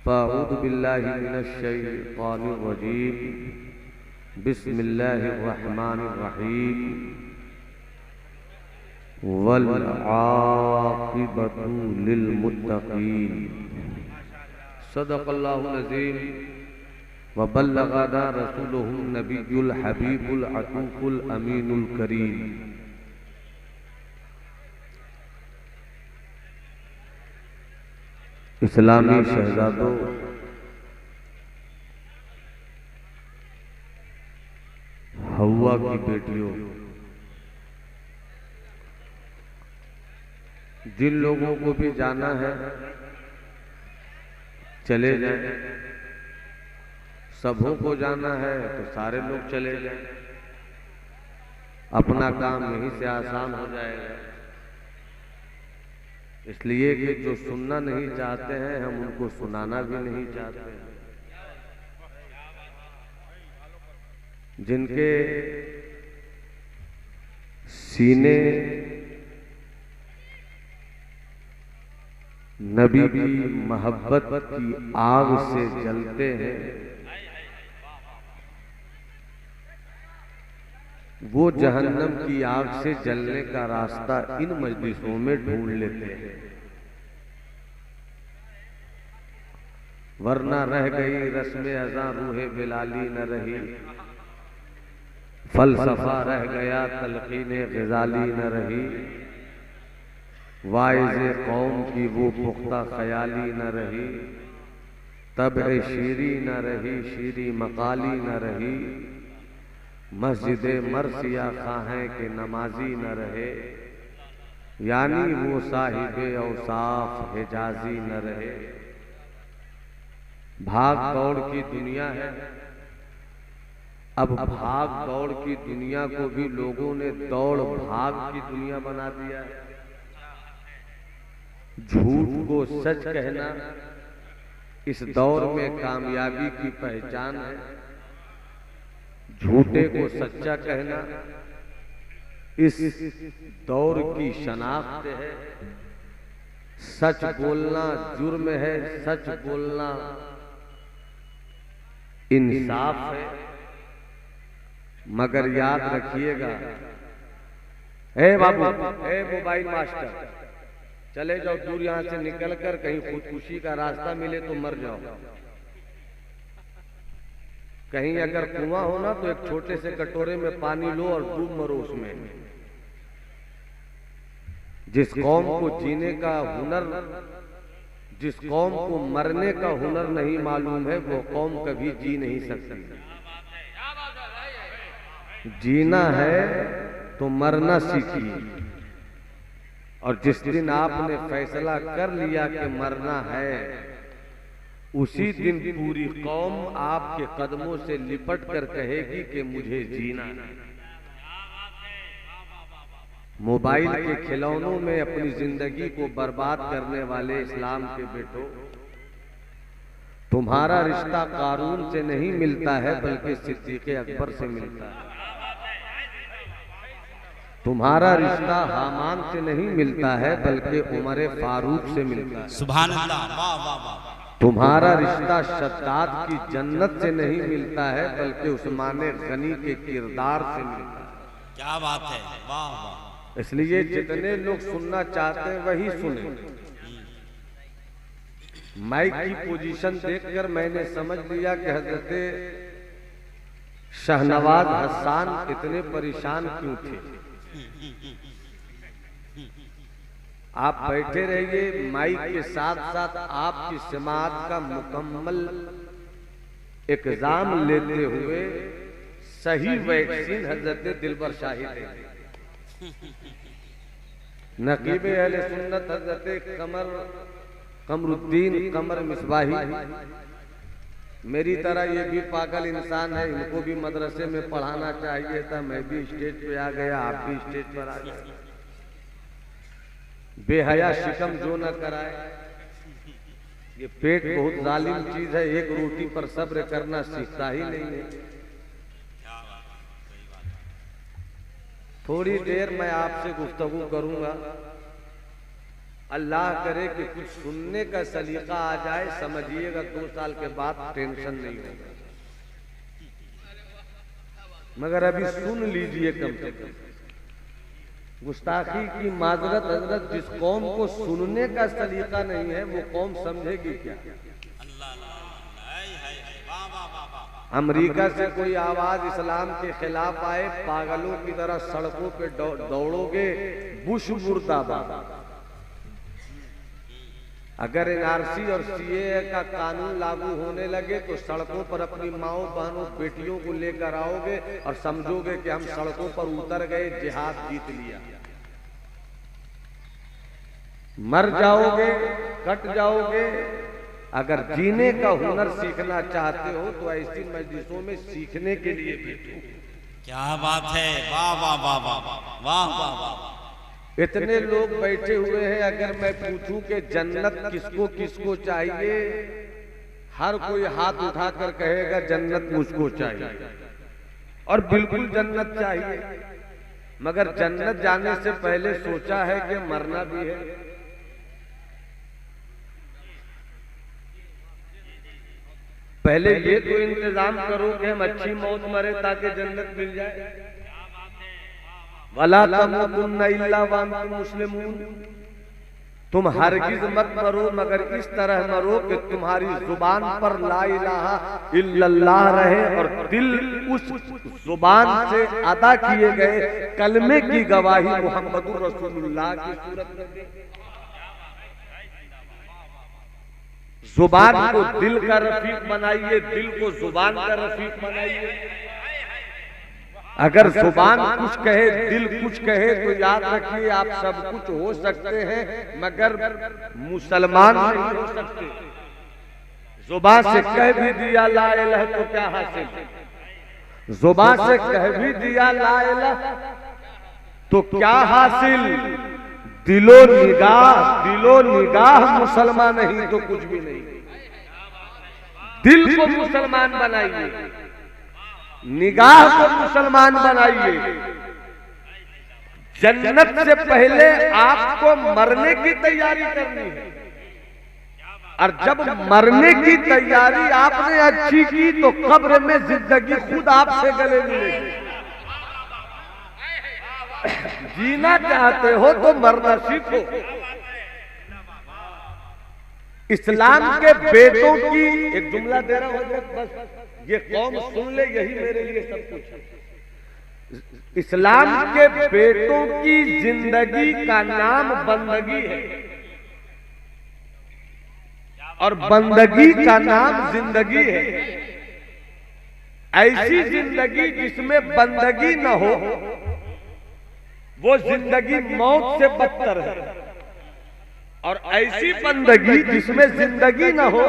फ़अऊज़ु बिल्लाहि मिनश्शैतानिर रजीम। बिस्मिल्लाहिर रहमानिर रहीम। वल आक़िबतु लिल मुत्तक़ीन। सदक़ल्लाहुल अज़ीम व बल्लगना रसूलुहुन नबियुल हबीबुल अतूफ़ुल अमीनुल करीम। इस्लामी शहजादों, हव्वा की बेटियों, जिन लोगों को भी जाना है चले जाएं, सबों को जाना है तो सारे लोग चले जाएं, अपना काम यहीं से आसान हो जाएगा। इसलिए कि जो सुनना नहीं चाहते हैं हम उनको सुनाना भी नहीं चाहते हैं। जिनके सीने नबी की मोहब्बत की आग से जलते हैं, वो जहन्नम की आग से जलने का रास्ता इन मजलिसों में ढूंढ लेते हैं। वरना रह गई रस्म अज़ां रूहे बिलाली न रही, फलसफा रह गया तलकीने ग़ज़ाली न रही, वाइज़े कौम की वो पुख्ता ख़याली न रही, तबे शीरी न रही, शीरी मकाली न रही, मस्जिदे मरसिया खाहें के नमाजी न रहे, यानी वो साहिबे औसाफ हिजाजी न रहे। भाग दौड़ की दुनिया है। अब भाग दौड़ की दुनिया को भी लोगों ने दौड़ भाग की दुनिया बना दिया है। झूठ को सच कहना इस दौर में कामयाबी की पहचान है। झूठे को सच्चा कहना इस दौर की शनाख्त है। सच बोलना जुर्म है, सच बोलना इंसाफ है। मगर याद रखिएगा, ए बाबू, ए मोबाइल मास्टर, चले जाओ दूर यहां से निकल कर, कहीं खुदकुशी का रास्ता मिले तो मर जाओ। कहीं अगर कुआं हो ना तो एक छोटे से कटोरे में पानी लो और डूब मरो उसमें। जिस कौम को जीने का हुनर, जिस कौम को मरने का हुनर नहीं मालूम है, वो कौम कभी जी नहीं सकती। जीना है तो मरना सीखिए, और जिस दिन आपने फैसला कर लिया कि मरना है, उसी दिन पूरी कौम आपके कदमों से लिपट कर कहेगी कि मुझे जीना है। मोबाइल के खिलौनों में अपनी जिंदगी को बर्बाद करने वाले इस्लाम के बेटों, तुम्हारा रिश्ता कारून से नहीं मिलता है बल्कि सिद्दीक़ अकबर से मिलता है। तुम्हारा रिश्ता हामान से नहीं मिलता है बल्कि उमर फारूक से मिलता है। सुभान अल्लाह, वाह वाह वाह। तुम्हारा रिश्ता शद्दाद की जन्नत से नहीं मिलता है बल्कि उस्मान गनी के किरदार से मिलता है। क्या बात है, वाह वाह। इसलिए जितने लोग सुनना चाहते हैं वही सुने। माइक की पोजीशन देखकर मैंने समझ लिया कि हजरत शाहनवाज हसन इतने परेशान क्यों थे। आप बैठे रहिए, माइक के साथ साथ आपकी समात का मुकम्मल इक़्ज़ाम लेते हुए सही वैक्सीन हजरत दिलबर शाही देंगे। नकीबे अहले सुन्नत हजरत कमरुद्दीन कमर मिसबाही, मेरी तरह ये भी पागल इंसान है, इनको भी मदरसे में पढ़ाना चाहिए था। मैं भी स्टेज पे आ गया, आप भी स्टेज पर आ गए। बेहया शिकम जो न कराए। ये पेट बहुत जालिम चीज है, एक रोटी पर सब्र करना सीखता ही नहीं है। थोड़ी देर मैं आपसे गुफ्तगू करूंगा, अल्लाह करे कि कुछ सुनने का सलीका आ जाए, समझिएगा 2 साल के बाद टेंशन नहीं होगा। मगर अभी सुन लीजिए कम से कम। गुस्ताखी की माजरत हजरत, जिस कौम को सुनने का सलीका नहीं है वो कौम समझेगी क्या? अमेरिका से कोई आवाज इस्लाम के खिलाफ आए, पागलों की तरह सड़कों पे दौड़ोगे, बुश मुर्दाबाद। अगर एनआरसी और सीएए का कानून लागू होने लगे तो सड़कों पर अपनी माओ बहनों बेटियों को लेकर आओगे और समझोगे कि हम सड़कों पर उतर गए, जिहाद जीत लिया। मर जाओगे, कट जाओगे। अगर जीने का हुनर सीखना चाहते हो तो ऐसी मजलिसों में सीखने के लिए बैठो। क्या बात है, वाह वाह वाह वाह वाह वाह वाह। इतने लोग बैठे हुए हैं, अगर मैं पूछूं कि जन्नत किसको किसको चाहिए, हर कोई हाथ उठाकर कहेगा जन्नत मुझको चाहिए। और बिल्कुल जन्नत चाहिए, मगर जन्नत जाने से पहले सोचा है कि मरना भी है। पहले ये तो इंतजाम करो कि हम अच्छी मौत मरे ताकि जन्नत मिल जाए। वला तमुतुन्ना इल्ला व अंतुम मुस्लिमून, तुम हरगिज मत मरो मगर इस तरह मरो कि तुम्हारी जुबान पर ला इलाहा इल्लल्लाह रहे और दिल उस जुबान से अदा किए गए कलमे की गवाही मुहम्मदुर रसूलुल्लाह की सूरत में दे। जुबान को दिल का रफीक बनाइए, दिल को जुबान का रफीक बनाइए। अगर जुबान कुछ कहे, दिल कुछ कहे तो याद रखिए आप सब कुछ हो सकते हैं मगर मुसलमान नहीं हो सकते। जुबान से कह भी दिया ला इलाहा तो क्या हासिल, जुबान से कह भी दिया ला इलाहा तो क्या हासिल। दिलो निगाह मुसलमान नहीं तो कुछ भी नहीं। दिल को मुसलमान बनाइए, निगाह को मुसलमान बनाइए। जन्नत से पहले आपको मरने की तैयारी करनी है, और जब मरने की तैयारी आपने अच्छी की तो कब्र में जिंदगी खुद आपसे गले मिलेगी। जीना चाहते हो तो मरना सीखो। इस्लाम के बेटों की एक जुमला दे रहा हूं, बस ये कौम सुन ले, यही मेरे लिए सब कुछ है। इस्लाम के बेटों की जिंदगी का नाम बंदगी है और बंदगी का नाम जिंदगी है। ऐसी जिंदगी जिसमें बंदगी न हो वो जिंदगी मौत से बदतर है, और ऐसी बंदगी जिसमें जिंदगी न हो,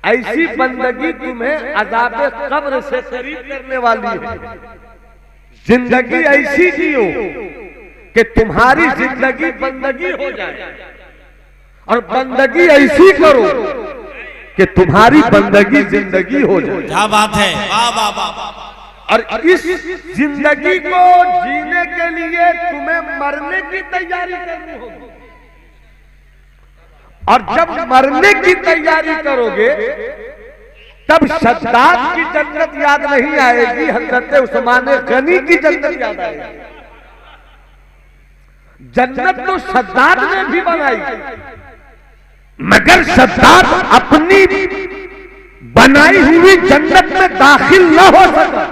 ऐसी बंदगी तुम्हें अज़ाब कब्र से करीब करने वाली है। जिंदगी ऐसी जियो कि तुम्हारी जिंदगी बंदगी हो जाए, और बंदगी ऐसी करो कि तुम्हारी बंदगी जिंदगी हो जाए। क्या बात है, वाह वाह वाह। और इस जिंदगी को जीने के लिए तुम्हें मरने की तैयारी करनी होगी, और जब मरने की तैयारी करोगे तब शद्दाद की जन्नत याद नहीं आएगी, हजरत उस्मान गनी की जन्नत याद आएगी। जन्नत तो शद्दाद ने भी बनाई, मगर शद्दाद अपनी बनाई हुई जन्नत में दाखिल न हो सका।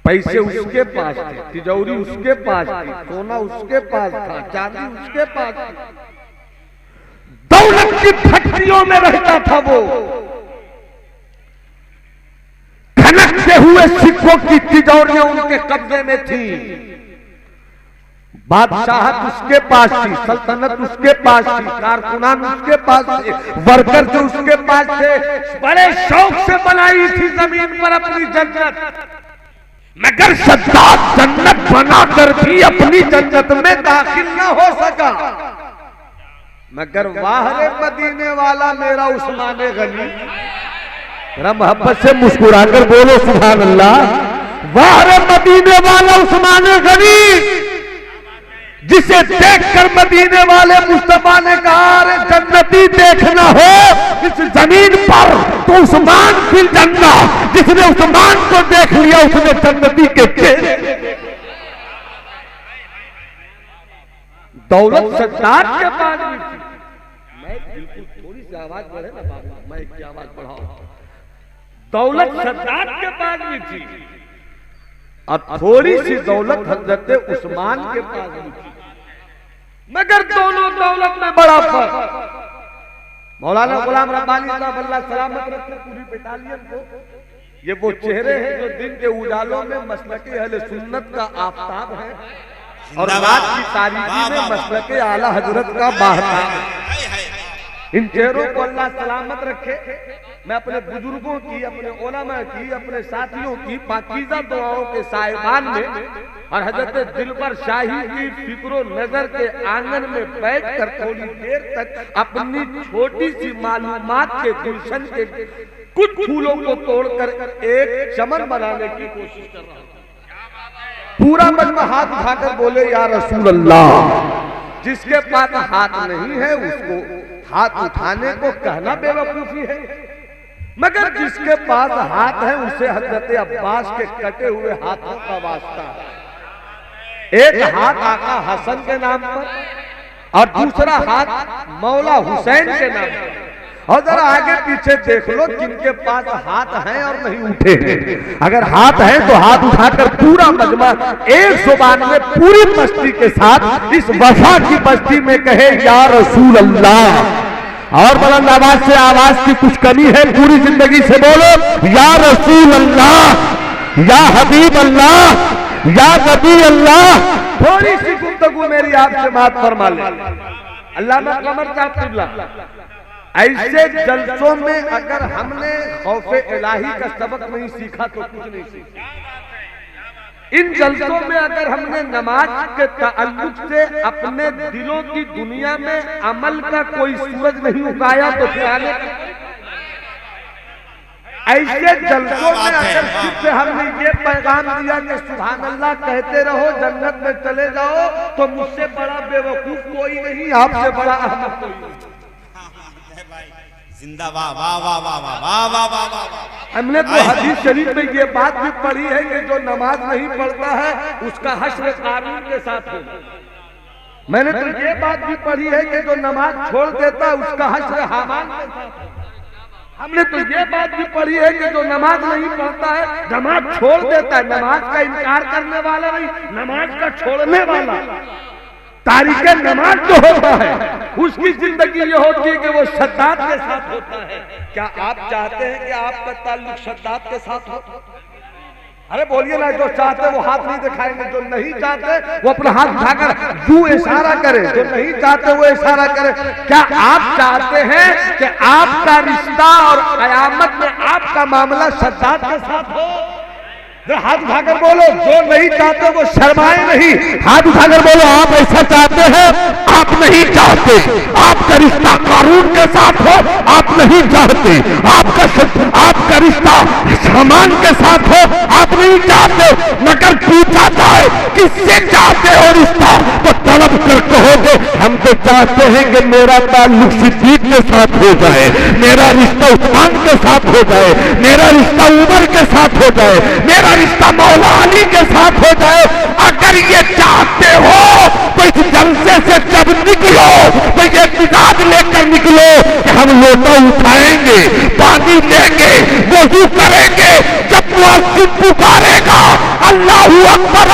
पैसे उसके पास थे, तिजोरी उसके पास थी, सोना उसके पास था, चांदी उसके पास थी, दौलत की फटकियों में रहता था वो। खनकते हुए सिक्कों की तिजोरियां उनके कब्जे में थी। बादशाहत उसके पास थी, सल्तनत उसके पास थी, कारकुनान उसके पास थे, वर्कर जो उसके पास थे। बड़े शौक से बनाई थी जमीन पर अपनी जन्नत, मगर शद्दाद जन्नत बनाकर भी अपनी जन्नत में दाखिल न हो सका। मगर वाहरे मदीने वाला मेरा उस्मान गनी, जरा मोहब्बत से मुस्कुराकर बोलो सुभान अल्लाह। वाहरे मदीने वाला उस्मान गनी जिसे देखकर मदीने वाले मुस्तफा ने कहा अरे जन्नती देखना हो इस जमीन पर तो उस्मान फिल जन्ना, जिसने उस्मान को देख लिया उसने जन्नती के चेहरे। दौलत सज्जाद के पास भी थी। मैं बिल्कुल थोड़ी सी आवाज बढ़े ना बाबू, मैं क्या आवाज बढ़ाऊं। दौलत सज्जाद के पास भी थी और थोड़ी सी दौलत हजरत उस्मान के पास भी थी, मगर दोनों दौलत में बड़ा फर्क। मौलाना गुलाम रब्बानी साहब अल्लाह सलामत रखे पूरी बटालियन को, ये वो चेहरे हैं जो दिन के उजालों में मसलके अहले सुन्नत का आफताब है और रात की तारीकी में मसलके आला हजरत का बाहर। इन चेहरों को अल्लाह सलामत रखे। मैं अपने बुजुर्गों की, अपने उलमा की, अपने साथियों की पाकीज़ा दुआओं के साहिबान में और हजरत दिलबर शाही की फिक्रो नजर के आंगन में बैठकर थोड़ी देर तक अपनी छोटी सी मालूमात के गुलशन के कुछ फूलों को तोड़कर एक चमन बनाने की कोशिश कर रहा हूं। पूरा मजमा हाथ उठाकर बोले या रसूल अल्लाह। जिसके पास हाथ नहीं है उसको हाथ उठाने को कहना बेवकूफी है, मगर जिसके पास हाथ है उसे हजरत अब्बास के कटे हुए हाथों का वास्ता है। एक हाथ आका हसन के नाम पर और दूसरा हाथ मौला हुसैन के नाम पर। और जरा आगे पीछे देख लो जिनके पास हाथ हैं और नहीं उठे हैं। अगर हाथ है तो हाथ उठाकर पूरा मजमा एक जुबान में पूरी मस्ती के साथ इस वफा की बस्ती में कहे या रसूल अल्लाह। और बुलंद आवाज से, आवाज की कुछ कमी है, पूरी जिंदगी से बोलो या रसूल अल्लाह, या हबीब अल्लाह, या नबी अल्लाह। थोड़ी सी गुफ्तगू मेरी आपसे बात फरमा ले। अल्लामा कमर साहब किबला, ऐसे जलसों में अगर हमने खौफे इलाही का सबक नहीं सीखा तो कुछ नहीं सीखा। इन जलसों में अगर हमने नमाज के ताल्लुक से अपने दिलों की दुनिया में अमल का कोई सूरज नहीं उगाया तो फिर आने ऐसे जलसों में अगर सिर्फ हमने ये पैगाम दिया कि सुभान अल्लाह कहते रहो जन्नत में चले जाओ, तो मुझसे बड़ा बेवकूफ कोई नहीं, आपसे बड़ा अहमद कोई नहीं। जिंदाबाद, वाह वाह वाह वाह वाह वाह वाह। हमने तो हदीस शरीफ में ये बात भी पढ़ी है कि जो नमाज नहीं पढ़ता है उसका हश्र कारून के साथ होगा। मैंने तो ये बात भी पढ़ी है कि जो नमाज छोड़ देता है उसका हश्र हामान के साथ होगा। हमने तो ये बात भी पढ़ी है कि जो नमाज नहीं पढ़ता है, नमाज छोड़ देता है, नमाज का इनकार करने वाला नहीं, नमाज का छोड़ने वाला, तारीखे नमाज जो होता है उसकी जिंदगी ये होती है कि वो शद्दाद के साथ होता है। क्या आप चाहते हैं कि आपका ताल्लुक शद्दाद के साथ हो? अरे बोलिए ना, जो चाहते वो हाथ नहीं दिखाएंगे, जो नहीं चाहते वो अपना हाथ उठाकर यूं इशारा करे, जो नहीं चाहते वो इशारा करे। क्या आप चाहते हैं कि आपका रिश्ता और कयामत में आपका मामला शद्दाद के साथ हो? हाथ उठाकर बोलो। जो नहीं चाहते वो शर्माए नहीं, हाथ उठाकर बोलो आप ऐसा चाहते हैं। आप नहीं चाहते आपका रिश्ता कारून के साथ हो, आप नहीं चाहते आपका रिश्ता सामान के साथ हो, आप नहीं चाहते, मगर पूछा जाए किससे चाहते हो रिश्ता तो तलब कर कहोगे हम तो चाहते हैं कि मेरा ताल्लुक सिद्दीक के साथ हो जाए, मेरा रिश्ता उस्मान के साथ हो जाए, मेरा रिश्ता उमर के साथ हो जाए, मेरा रिश्ता मौला अली के साथ हो जाए। अगर ये चाहते हो तो इस जलसे से जब निकलो तो ये मिजाज लेकर निकलो कि हम लोटा उठाएंगे, पानी लेंगे, वजू करेंगे, जब मुअज्जिन पुकारेगा अल्लाहू अकबर,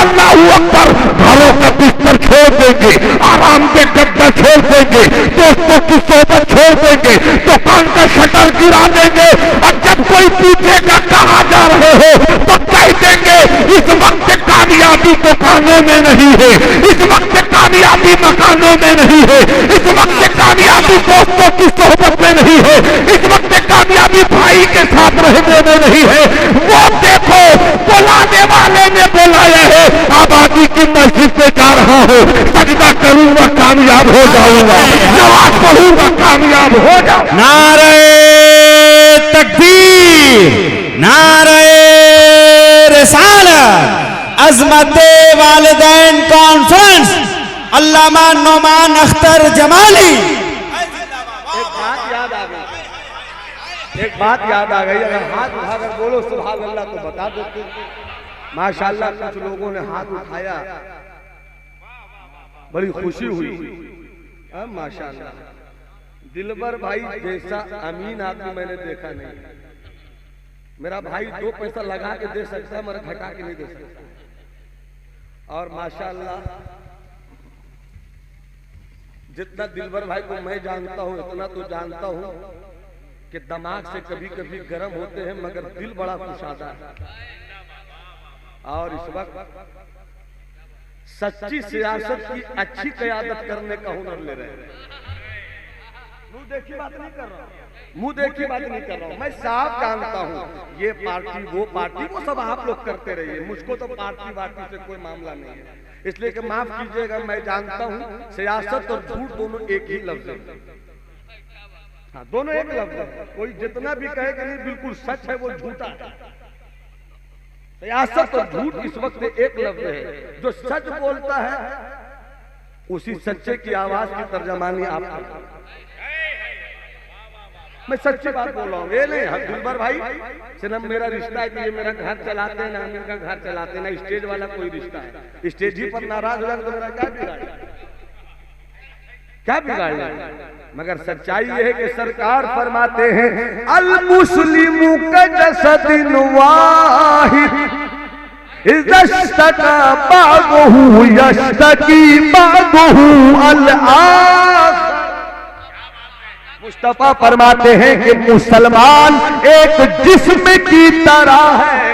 घरों का बिस्तर छोड़ देंगे, आराम के गद्दा छोड़ देंगे, दोस्तों की सोबत छोड़ देंगे, दुकान का शटर गिरा देंगे। और जब कोई पूछेगा कहाँ जा रहे हो तो कह देंगे इस वक्त कामयाबी दुकानों में नहीं है, इस वक्त कामयाबी मकानों में नहीं है, इस वक्त कामयाबी दोस्तों की सोबत में नहीं है, इस वक्त कामयाबी भाई के साथ रहने में नहीं है। वो देखो बुलाने वाले ने बुलाया है, आबादी की मस्जिद पे जा रहा हूँ, सजदा करूंगा कामयाब हो जाऊंगा, नमाज पढ़ूंगा कामयाब हो जाऊंगा। नारे तकबीर, नारे रिसालत, अज़मत वालिदैन कॉन्फ्रेंस अल्लामा नोमान अख्तर जमाली। एक बात याद आ गई, एक बात याद आ गई, अगर हाथ उठाकर बोलो सुभान अल्लाह तो बता देते। माशाअल्लाह कुछ लोगों ने हाथ उठाया, बड़ी खुशी हुई। माशाअल्लाह, दिलबर भाई जैसा अमीन आदमी मैंने देखा नहीं। मेरा भाई 2 पैसा लगा के दे सकता है मगर घटा के नहीं दे सकता। और माशाअल्लाह जितना दिलबर भाई को मैं जानता हूँ इतना तो जानता हूँ कि दिमाग से कभी कभी गर्म होते हैं मगर दिल बड़ा कुशादा है। और इस वक्त सच्ची सियासत की अच्छी क़यादत करने का हुनर ले रहे हैं। मुंह देखी बात नहीं कर रहा हूं, मुंह देखी बात नहीं कर रहा हूं। मैं साफ जानता हूं ये पार्टी वो पार्टी वो सब आप लोग करते रहिए, मुझको तो पार्टी वार्टी से कोई मामला नहीं है। इसलिए कि माफ कीजिएगा, मैं जानता हूं सियासत और झूठ दोनों एक ही लफ्ज है। हाँ, दोनों एक लफ्ज है। कोई जितना भी कहे कि नहीं बिल्कुल सच है वो झूठा है। सियासत और झूठ इस वक्त एक लफ्ज है। जो सच बोलता है उसी सच्चे की आवाज की तर्जमानी आप। मैं सच्ची बात बोल रहा हूँ, ये नहीं दिलबर भाई से न मेरा रिश्ता है कि ये मेरा घर चलाते हैं ना मेरा घर चलाते हैं, ना स्टेज वाला कोई रिश्ता है। स्टेज ही पर नाराज हो जाए तो मेरा क्या बिगाड़, क्या बिगाड़। मगर सच्चाई ये है कि सरकार फरमाते हैं अल मुस्लिमु कजसदिन वाहिद इज़्तका बागहु यश्तकी बागहु अल आखर। मुस्तफा फरमाते हैं कि मुसलमान एक जिस्म की तरह है,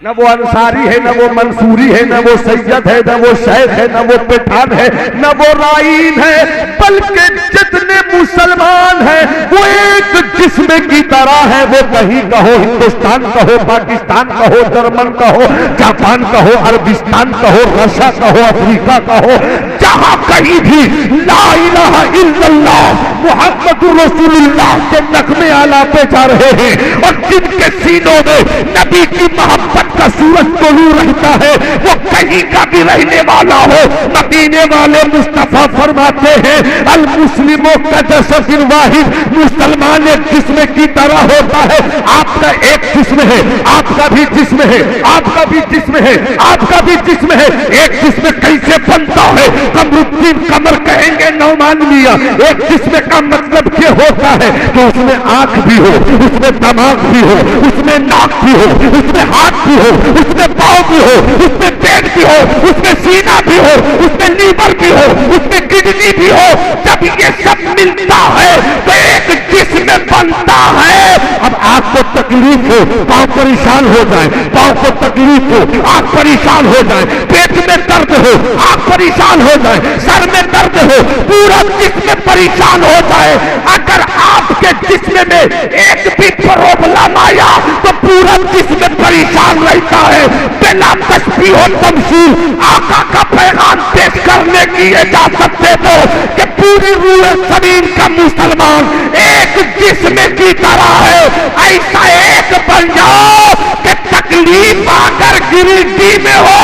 न वो अंसारी है, न वो मंसूरी है, न वो सैयद है, न वो शेख है, न वो पठान है, न वो राइन है, बल्कि जितने मुसलमान हैं वो एक जिस्म की तरह है। वो कहीं कहो हिंदुस्तान कहो, पाकिस्तान कहो, जर्मन कहो, जापान कहो, अरबिस्तान कहो, रशिया कहो, अफ्रीका कहो, जहां कहीं भी ला इलाहा इल्लल्लाह मुहम्मदुर रसूलुल्लाह के नगमे आलापे जा रहे हैं और जिनके सीनों में नबी की मोहब्बत का सूरज तोलू रहता है, वो कहीं का भी रहने वाला हो, मदीने वाले मुस्तफा फरमाते हैं अल मुस्लिमों का जसदिन वाहिद, मुसलमान एक जिस्म की तरह होता है। आपका एक जिस्म है, आपका भी जिस्म है, आपका भी जिस्म है, आपका भी जिस्म है। एक जिस्म कैसे बनता है? कमरुद्दीन कमर कहेंगे नौमान मियां, एक जिस्म का मतलब ये होता है कि उसमें आंख भी हो, उसमें दिमाग भी हो, उसमें नाक भी हो, उसमें हाथ भी हो, उसमें पाँव भी हो, उसमें पेट भी हो, उसमें सीना भी हो, उसमें लीवर भी हो, उसमें किडनी भी हो। जब ये सब मिलता है तो एक जिस्म बनता है। अब आपको तकलीफ हो, पाँव परेशान हो जाए, पाँव को तकलीफ हो, आंख परेशान हो जाए, पेट में दर्द हो, आंख परेशान हो जाए, सर में दर्द हो, पूरा जिस्म परेशान हो जाए। अगर आपके जिस्म में एक भी प्रॉब्लम आया तो पूरा जिस्म परेशान रहता है। बिना तस्बीह और तमसील आका का पैगाम पेश करने की इजाजत दे दो कि पूरी रूह जमीन का मुसलमान एक जिस्म की तरह है। ऐसा एक बन जाओ कि तकलीफ आकर गिरिडीह में हो,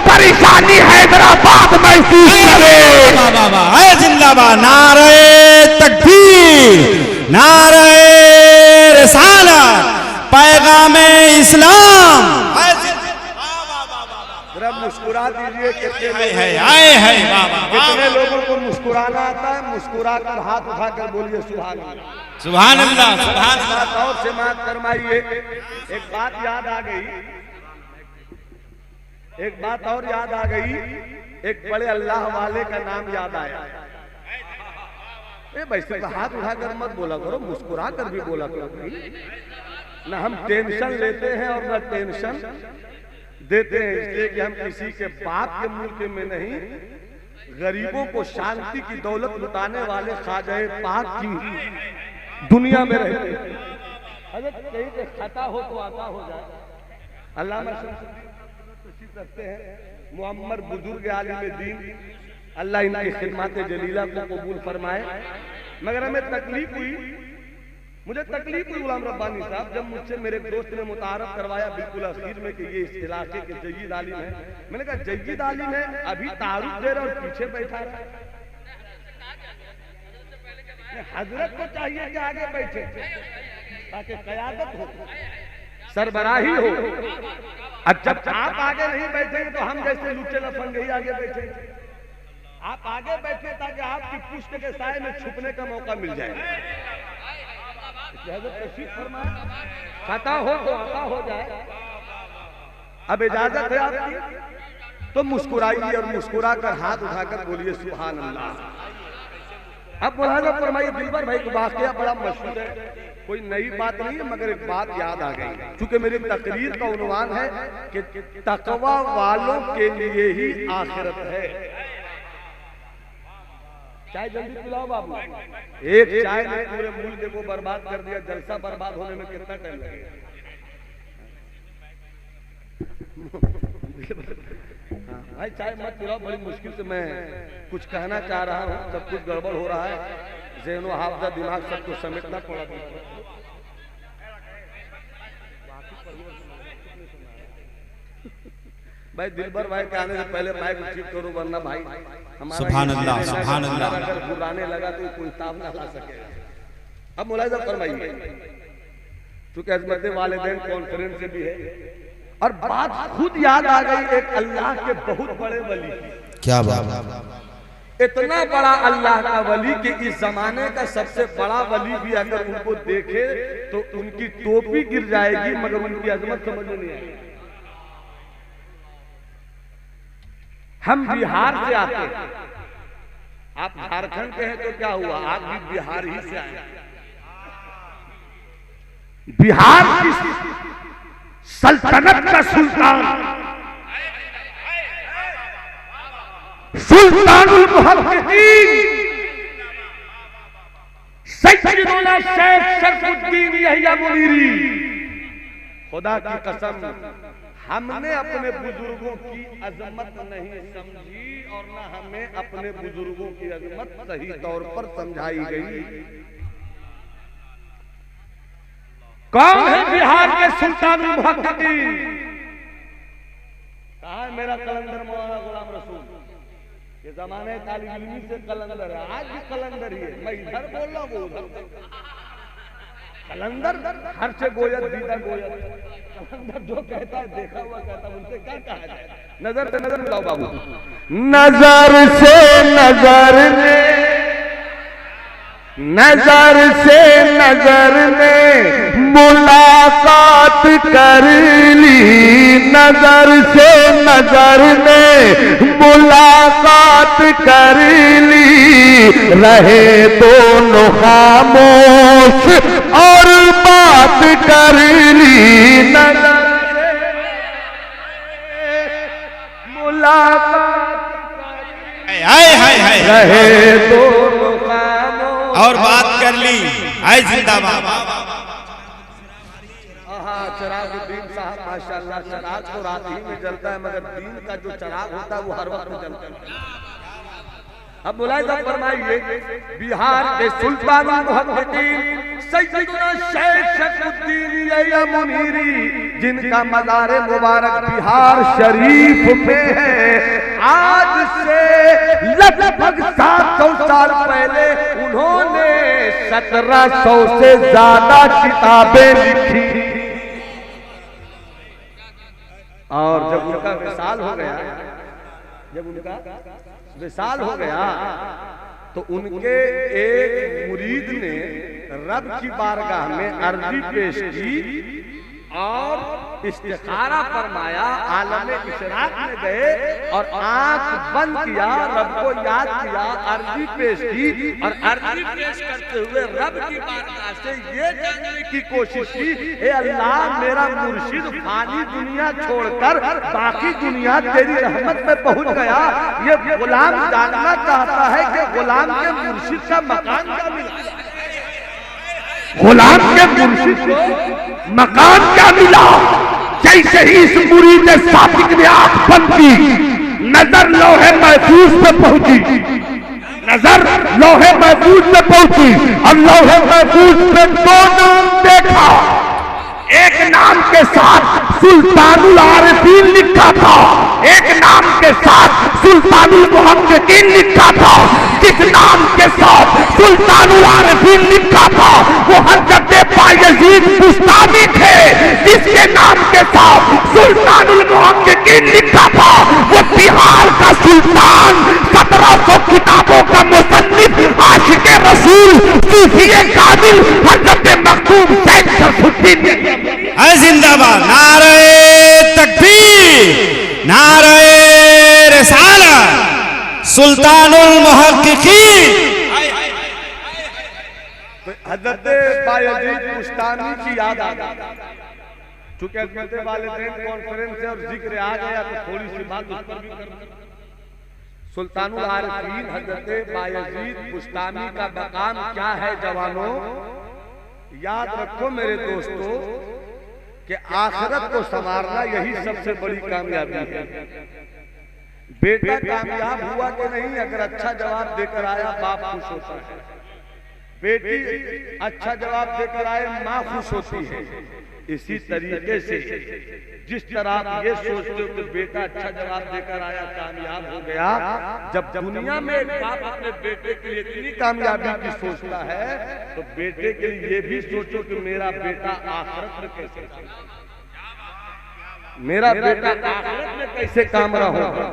परेशानी हैदराबाद महसूस करे। जिंदाबाद, नारे तकबीर, नारे रिसालत, पैगामे इस्लाम। जरा मुस्कुरा दीजिए। कितने लोगों को मुस्कुराना आता है? मुस्कुरा कर हाथ उठाकर बोलिए सुभान अल्लाह, सुभान अल्लाह, सुभान अल्लाह। और से मात फरमाइए। एक बात याद आ गई, एक बात और याद आ गई, एक बड़े अल्लाह वाले का नाम याद आया। वैसे तो हाथ उठाकर मत बोला करो, मुस्कुरा कर भी बोला करो भाई। न हम टेंशन लेते हैं और न टेंशन देते हैं, इसलिए कि हम किसी के बाप के मुल्क में नहीं, गरीबों को शांति की दौलत लुटाने वाले ख्वाजा पाक की दुनिया में रहते हैं। अगर कहीं से खता हो तो आता हो जाए। अल्लामा तशरीफ रखते हैं, मुअम्मर बुजुर्ग आलिम दीन, अल्लाह इनकी खिदमत जलीला को कबूल फरमाए। मगर हमें तकलीफ हुई मुझे तकलीफ हुई गुलाम रब्बानी साहब जब मुझसे मेरे दोस्त ने मुतारफ करवाया बिल्कुल अखीर में कि ये इस इलाके के जय्यद आलिम है। मैंने कहा जय्यद आलिम है, अभी तारुफ दे रहा और पीछे बैठा रहा। हजरत को चाहिए कि आगे बैठे ताकि क़यादत हो, सरबराही हो। अब जब आप आगे नहीं बैठेंगे तो हम जैसे लुच्चे लफंगे ही आगे बैठेंगे। आप आगे बैठे ताकि आपकी पुष्ट के साए में छुपने का मौका मिल जाए। खता हो तो आता हो जाए। अब इजाजत है आपकी तो मुस्कुराइए और मुस्कुरा कर हाथ उठाकर बोलिए सुभान अल्लाह। अब मुलाजा फरमाइए दिलबर भाई को वाकया बड़ा मशहूर है, कोई नई बात नहीं है, मगर एक बात याद आ गई। चूंकि मेरी तकरीर का उन्वान है कि तकवा वालों के लिए ही आखिरत है। चाय जल्दी पिलाओ बाबू। एक चाय ने पूरे मुल्क को बर्बाद कर दिया। जलसा बर्बाद होने में कितना टाइम लगेगा? भाई चाय मत पिलाओ, बड़ी मुश्किल से मैं कुछ कहना चाह रहा हूँ, सब कुछ गड़बड़ हो रहा है, ज़हन व हाफ़ज़ा दिमाग सब कुछ समेटना पड़ा। भाई दिलबर भाई के आने से पहले माइक ठीक करो, वरना भाई सुभान अल्लाह सुभान अल्लाह अगर बुलाने लगा तो कोई ताब ना ला सकेगा। अब मुलाहिज़ा फरमाइए, चूंकि अज़मत वालिदैन कॉन्फ्रेंस से भी है और बात खुद याद आ गई एक अल्लाह के बहुत बड़े वली की। क्या बात, इतना बड़ा अल्लाह का वली कि इस जमाने का सबसे बड़ा वली भी अगर उनको देखे तो उनकी टोपी गिर जाएगी, मगर उनकी अजमत समझ में नहीं आएगी। हम बिहार से आते हैं, आप झारखंड के हैं तो क्या हुआ, आप भी बिहार ही से आए। बिहार की सल्तनत का सुल्तान सुल्तानुल मुहक्किकीन सैयदुना शेख शरफुद्दीन यहिया मुनीरी, खुदा की कसम हमने अपने बुजुर्गों की अजमत नहीं समझी और न हमें अपने बुजुर्गों की अजमत सही तौर पर समझाई गई। कौन है बिहार के सुल्तानुल मुहक्किकीन? कहाँ है मेरा कलंदर मौलाना गुलाम रसूल? ये जमाने तालिब इल्मी से कलंदर है, आज भी कलंदर ही है। मैं इधर बोल रहा हूँ, वो उधर। कलंदर हर से गोयत दीदा गोयत, कलंदर जो कहता है देखा हुआ कहता है, उनसे क्या कहा जाए। नजर से नजर मिलाओ बाबू। नजर से नजर ने, नजर से नजर ने मुलाकात कर ली, नजर से नजर ने मुलाकात कर ली, रहे दोनों खामोश और बात कर ली, नजर से मुलाकात रहे दोनों और बात कर ली। आए जिंदाबाद। चरागुद्दीन साहब माशाल्लाह, चराग तो रात ही में जलता है, मगर दीन का जो चराग होता है वो हर वक्त जलता है। अब मुलाहिज़ा फरमाइए, बिहार के सुल्तानुल मुहक्किकीन सैयदुना शेख शरफुद्दीन यहिया मुनीरी, जिनका मज़ार मुबारक बिहार शरीफ में है, आज से लगभग 700 साल पहले उन्होंने 1700 से ज्यादा किताबें लिखी। और जब उनका विसाल हो गया, जब उनका विसाल हो गया तो उनके एक मुरीद ने रब की बारगाह में अर्जी पेश की और इस्तिखारा फरमाया, आलम इशराक में गए और आंख बंद किया, रब को याद किया, अर्जी पेश की और अर्जी पेश करते हुए रब की बारगाह से ये जानने की कोशिश की, हे अल्लाह मेरा मुर्शिद फानी दुनिया छोड़कर बाकी दुनिया तेरी रहमत में पहुंच गया, ये गुलाम जानना चाहता है कि गुलाम के मुर्शिद का मकान क्या मिला, गुलाम के मुर्शिद को मकान क्या मिला। जैसे ही इस मुरीद सादिक ने आंख बंद की, नजर लौहे महफूज पे पहुंची, नजर लौहे महफूज में पहुंची और लौहे महफूज में दो नाम देखा। एक नाम के साथ सुल्तानुल आरिफीन लिखा था, एक नाम के साथ सुल्तानुल मुहक्किकीन लिखा था। जिस नाम के साथ सुल्तानुल आरिफीन लिखा था वो हजरत बायजीद बुस्तामी थे। जिसके नाम के साथ सुल्तानुल मुहक्किकीन लिखा था वो बिहार का सुल्तान, 1700 किताबों का मुसन्निफ, आशिक़े रसूल, सूफिए कामिल हजरत मखदूम सैयद शरफुद्दीन जिंदाबाद। नारे तकबीर, नारे रिसालत, सुल्तानुल मुहक्किकीन। हजरत बायजीद बुस्तामी की याद आ गई। चूंकि हजरत वालिदैन कॉन्फ्रेंस है और जिक्र आ गया तो थोड़ी सी बात उस पर भी कर। सुल्तानुल आरिफीन हजरत बायजीद बुस्तामी का मकाम क्या है जवानों? याद रखो मेरे दोस्तों कि आखिरत को संवारना यही सबसे बड़ी कामयाबी है। बेटा कामयाब हुआ कि नहीं, अगर अच्छा जवाब देकर आया बाप खुश होता है, बेटी अच्छा जवाब देकर आए माँ खुश होती है। इसी तरीके से जिस तरह आप ये सोचते हो कि बेटा अच्छा जवाब देकर आया कामयाब हो गया, जब दुनिया में एक बाप अपने बेटे के लिए इतनी कामयाबी की सोचता है तो बेटे के लिए ये भी सोचो कि मेरा बेटा आखिरत में कैसे, मेरा बेटा आखिरत में कैसे कामरा होगा,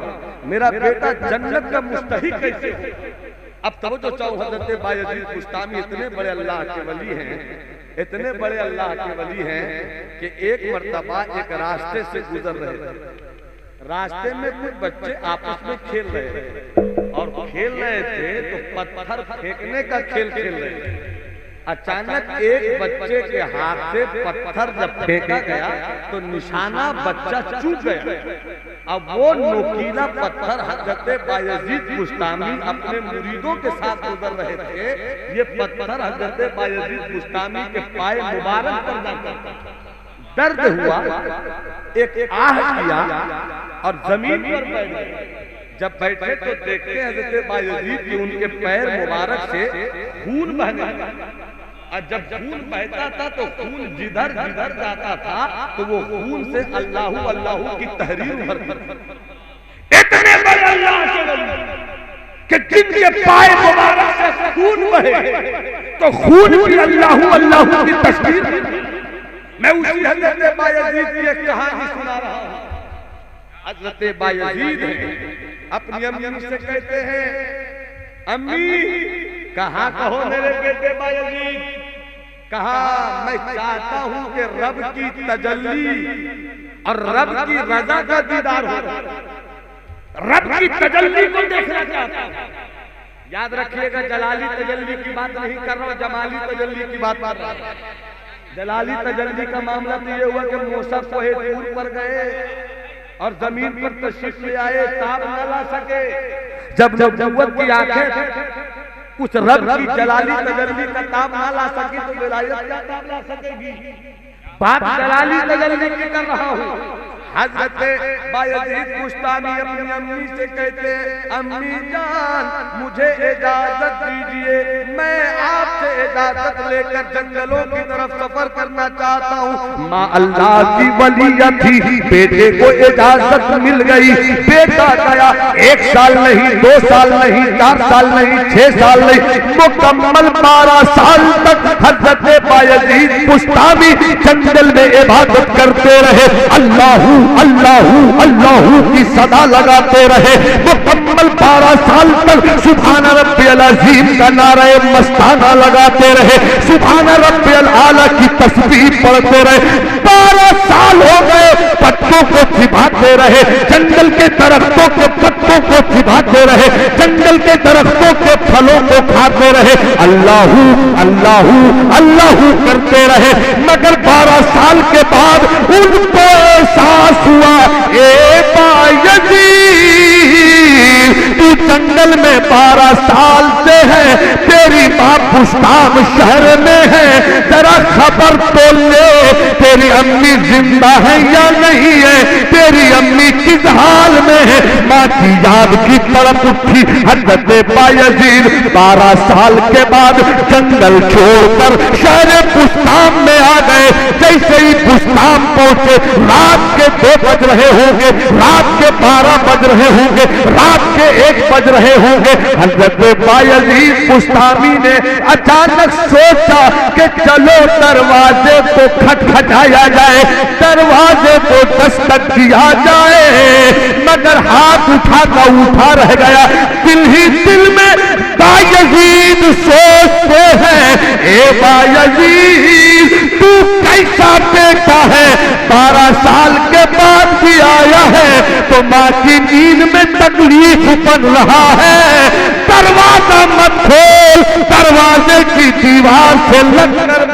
मेरा बेटा जन्नत का मुस्तहिक कैसे हो। अब तब जो चाहो हजरत बायजीद बुस्तामी इतने बड़े अल्लाह के वली हैं, इतने बड़े अल्लाह के वली हैं कि एक मर्तबा एक रास्ते से गुजर रहे थे। रास्ते में कुछ बच्चे आपस में खेल रहे थे और खेल रहे थे तो पत्थर फेंकने का खेल खेल रहे थे। अचानक एक बच्चे के हाथ से पत्थर जब फेंका गया तो निशाना बच्चा चूक गया। अब वो नोकीला पत्थर हजरत बायजीद बुस्तामी अपने मुरीदों के साथ गुजर रहे थे। ये पत्थर हजरत बायजीद बुस्तामी के पाए मुबारक पर जाकर दर्द हुआ, एक आह किया और जमीन पर बैठ गए। जब बैठे तो देखते हजरत बायजीद कि उनके पैर मुबारक से खून बहने लगा। और जब खून बहता था तो खून जिधर जिधर जाता था तो वो खून से अल्लाहू अल्लाहू की तहरीर भरती। इतने बड़े अल्लाह के वली कि जिनके पाए मुबारक से खून बहे तो खून भी अल्लाहू अल्लाहू की तस्वीर। मैं उसी हजरत बायजीद की एक कहानी सुना रहा हूँ। हजरत बायजीद अपनी अम्मी से कहते हैं, अम्मी कहाँ कहो मेरे बेटे बायजीद, कहा मैं चाहता हूं कि रब की तजल्ली और रब की रजा का दीदार हो, रब की तजल्ली को देखना चाहता हूं। याद रखिएगा जलाली तजल्ली की बात नहीं कर रहा हूं, जमाली तजल्ली की बात कर रहा हूं। जलाली तजल्ली का मामला तो ये हुआ कि मूसा कोहे तूर पर गए और जमीन पर तशरीफ ले आए, ताब न ला सके। जब नबुव्वत की आंखें उस रब की जलाली तजल्ली का ताब ना ला सकी तो विलायत क्या ताब ला सकेगी। बात जलाली तजल्ली की कर रहा हूँ। हजरत बायजीद बुस्तामी अपनी अम्मी से कहते, अम्मी जान मुझे इजाजत दीजिए, मैं आपसे इजाजत लेकर जंगलों की तरफ सफर करना चाहता हूँ। माँ अल्लाह की वलिया थी, बेटे को इजाजत मिल गई। बेटा गया 1 साल नहीं, 2 साल नहीं, 4 साल नहीं, 6 साल नहीं, मुकम्मल 12 साल तक हजरत बायजीद बुस्तामी जंगल में इबादत करते रहे। अल्लाहू अल्लाहू अल्लाहू की सदा लगाते रहे। मुकम्मल 12 साल तक सुभान रब्बियल अज़ीम का नारा मस्ताना लगाते रहे, सुभान रब्बियल आला की तस्बीह पढ़ते रहे। 12 साल हो गए, पत्तों को चिबाते रहे, जंगल के दरख्तों के पत्तों को चिबाते रहे, जंगल के दरख्तों के फलों को खाते रहे, अल्लाहू अल्लाहू अल्लाहू करते रहे। मगर 12 साल के बाद उनको एहसास हुआ, ए बायजीद तू जंगल में 12 साल से है, तेरी माँ बुस्ताम शहर में है, जरा खबर तो ले तेरी अम्मी जिंदा है या नहीं है, तेरी अम्मी किस हाल में है। माँ की याद की तड़प उठी हजरत बायजीद 12 साल के बाद जंगल छोड़कर शहर बुस्तान में आ गए। जैसे ही बुस्तान पहुंचे, रात के 2 बज रहे होंगे, रात के 12 बज रहे होंगे, रात के 1 बज रहे होंगे। हजरत बायजीद बुस्तामी ने अचानक सोचा कि चलो दरवाजे को खटखटाया जाए, दरवाजे को दस्तक दिया जाए, मगर हाथ उठा रह गया। दिल ही दिल में बायजीद सोचते हैं, ए बायजीद तू कैसा बेटा है, 12 साल के बाद भी आया है तो माँ की नींद में तकलीफ बन रहा है। दरवाजा मत खोल, दरवाजे की दीवार से लगकर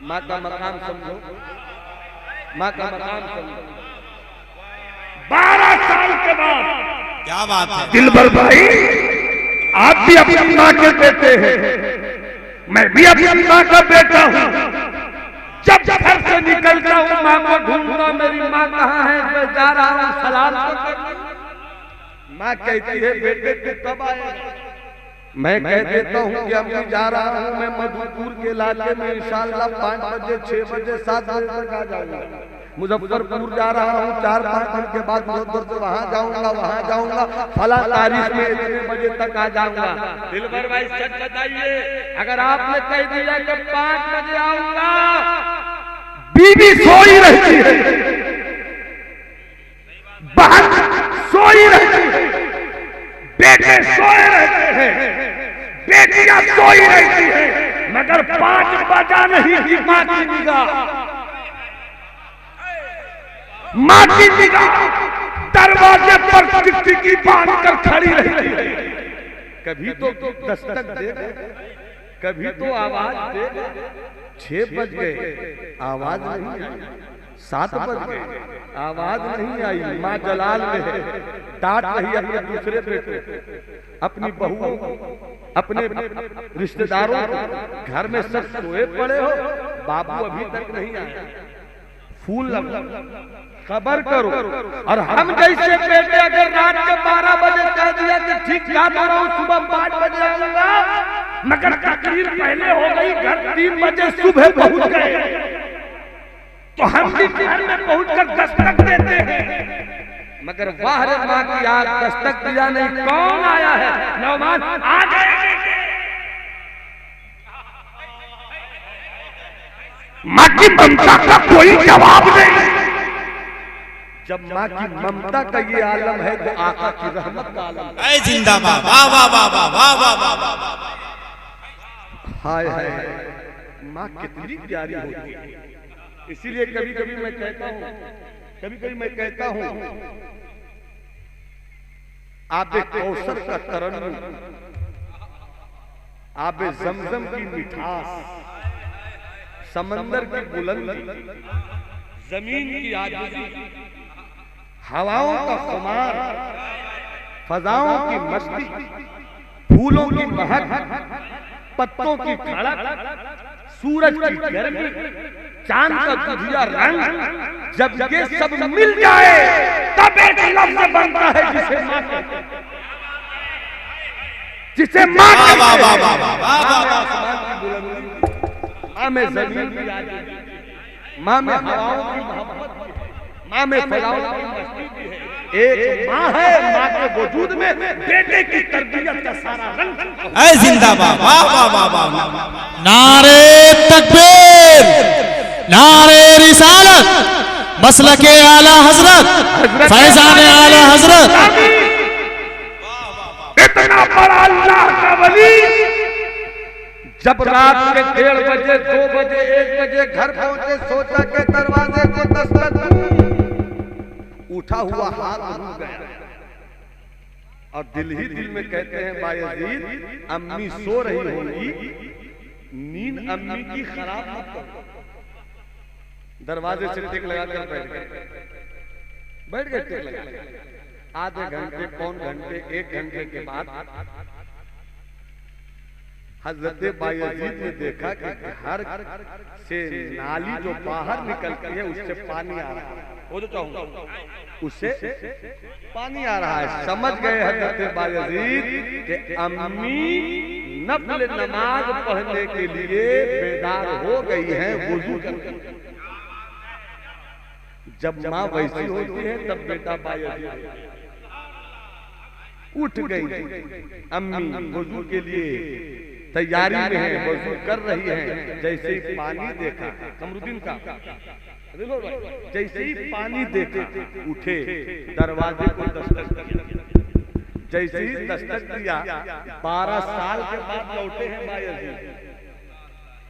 माँ का मकाम समझो, माँ का मकाम समझो। 12 साल के बाद क्या बात है दिलबर भाई, आप भी अपनी माँ के बेटे हैं, मैं भी अपनी माँ का बेटा हूँ। जब घर से निकलता हूँ माँ को ढूंढता, मेरी माँ कहाँ है, मैं जा रहा हूँ सलाम करने। माँ कहती है बेटे तू कब आएगा। मैं कह देता हूँ कि अभी जा रहा हूँ मैं मधुपुर के इलाके में, इंशाअल्लाह 5 बजे 6 बजे 7 बजे तक आ जाऊंगा। मुजफ्फरपुर जा रहा हूँ, 4-5 दिन के बाद मुजफ्फर से वहाँ जाऊंगा, फला तारीख में इतने बजे तक आ जाऊंगा। दिलबर भाई सच बताइए, अगर आपने कह दिया कि 5 बजे आऊंगा, बीवी सोई रहती है, बहन सोई रहती है, बेटे सोए रहते हैं, बेटियां सोई रहती है, मगर 5 बजा नहीं कि माँ की निगाह, माँ की निगाह दरवाजे पर टिकटिकी बांध कर खड़ी रहती है। कभी तो दस्तक देगा, कभी तो आवाज देगा। 6 बज गए आवाज नहीं आई, 7 बज गए आवाज नहीं आई। माँ जलाल में है, डांट रही अपने दूसरे बेटे, अपनी बहुओं, अपने रिश्तेदारों, घर में सब सोए पड़े हो, बाबू अभी तक नहीं आया, फूल लगा, खबर करो। और हम जैसे बेटे अगर रात के 12 बजे कह दिया कि ठीक जा रहा हूँ, सुबह 5 बजे आऊंगा, मगर तकरीर पहले हो गई, घर 3 बजे सुबह पहुंच गए, तो हम भी घर में पहुंचकर दस्तक देते हैं, मगर वाह रे माँ की याद दस्तक दिया नहीं, कौन आया है, नौमान आ गए। माँ की ममता का कोई जवाब नहीं। जब माँ की ममता का ये आलम है तो आका की रहमत का आलम है। जिंदाबाद, वाह वाह वाह वाह वाह वाह वाह वाह। हाय हाय, माँ कितनी प्यारी होती है। इसीलिए कभी कभी मैं कहता हूँ आबे कौसर का तरन्नुम, आबे जमजम की मिठास, समंदर की बुलंदी, जमीन की आज़ादी, हवाओं का खुमार, फजाओं की मस्ती, फूलों की महक, पत्तों की खड़क, सूरज की गर्मी, चांद का दुधिया रंग, जब ये सब मिल जाए तब एक लफ्ज़ बनता है जिसे माँ कहते हैं, जिसे माँ कहते हैं। आसमान की बुलंदी, माँ में जमीन की आज़ादी, माँ में हवाओं की मोहब्बत, माँ में फजाओं की मस्ती भी है। एक माँ है, माँ के वजूद में बेटे की तरबियत का सारा रंग। ऐ जिंदाबाद, वाह वाह वाह वाह। नारे तकबीर, नारे रिसालत, मसलके आला हजरत, फैजाने आला हजरत। इतना बड़ा अल्लाह का वली जब रात के 1:30 बजे, 2 बजे, 1 बजे घर पहुंचे, सोचा के दरवाजे को दस्तक दूं, उठा हुआ हाथ रुक गया और दिल ही दिल में कहते हैं बायजीद अम्मी सो रही होंगी, नींद अम्मी की खराब मत करो। दरवाजे से टिक लगाकर बैठ गए टिक लगा। आधे घंटे, पौन घंटे, 1 घंटे के बाद हजरत बायजीद ने देखा कि घर से नाली जो बाहर निकलती है उससे पानी आ रहा है, वो जो चाहूंगा उससे पानी आ रहा है। समझ गए हजरत बायजीद कि अम्मी नफल नमाज पढ़ने के लिए बेदार हो गई हैं वुजू करके। जब माँ वैसी होती है तब बेटा बायजीद उठ गई। अम्मी वुजू के लिए तैयारी में है, वजू कर रही है। जैसे ही पानी देखा कमरुद्दीन का, जैसे ही पानी देखा उठे, दरवाजे को दस्तक दिया। जैसे ही दस्तक दिया 12 साल के बाद लौटे हैं बायजीद।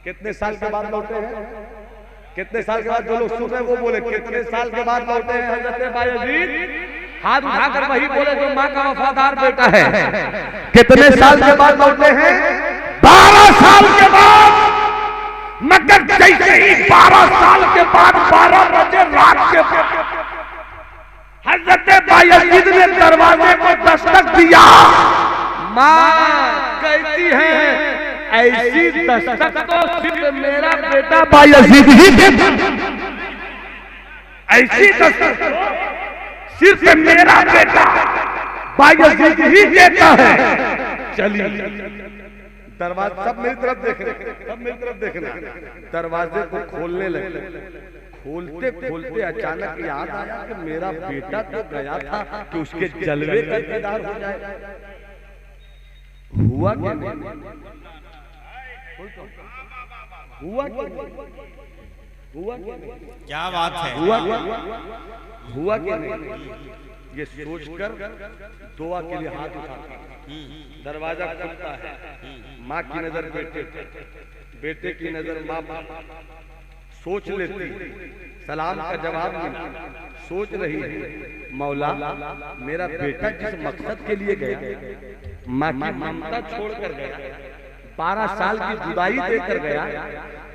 कितने साल के बाद लौटे हैं? कितने साल के बाद? जो लोग सुन रहे हैं वो बोले कितने साल के बाद लौटे हैं हजरत बायजीद? हाथ उठाकर वही बोले जो माँ का वफादार बेटा है। कितने साल के बाद लौटे हैं? 12 साल के बाद। मगर जैसे ही 12 साल के बाद 12 बजे रात के हजरत बायजीद ने दरवाजे को दस्तक दिया। माँ कहती है ऐसी दस्तक तो सिर्फ मेरा बेटा बायजीद ही देता, ऐसी दस्तक सिर्फ मेरा बेटा बायजीद ही देता है। चलिए दरवाजा, सब मेरी तरफ देख रहे, सब मेरी तरफ देखना। दरवाजे को खोलने लगे। खोलते खोलते अचानक याद आया कि मेरा बेटा तो गया था कि उसके जलवे का दीदार हो जाए। हुआ क्या? हुआ क्या? हुआ क्या? क्या बात है? हुआ क्या नहीं? ये सोचकर दुआ के लिए हाथ उठाता, दरवाजा खुलता है। माँ की नजर बेटे, बेटे की नजर माँ पर। सोच लेती, सलाम का जवाब मिलता। सोच रही है मौला मेरा बेटा जिस मकसद के लिए गया, माँ की ममता छोड़कर गया, 12 साल की जुदाई देकर गया,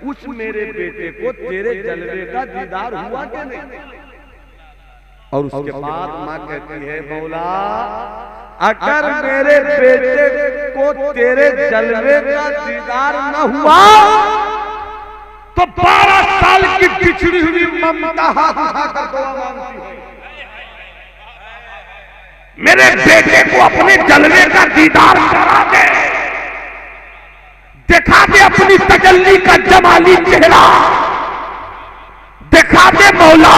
उस मेरे बेटे को तेरे जलवे का दीदार हुआ क्या नहीं? और उसके बाद माँ कहती है मौला अगर मेरे बेटे को तेरे जलवे का दीदार न हुआ तो 12 साल की बिछड़ी हुई ममता हाथ उठाकर दुआ मांगती है, मेरे बेटे को अपने जलवे का दीदार करा दे, दिखा दे अपनी तजल्ली का जमाली चेहरा, दिखा दे मौला।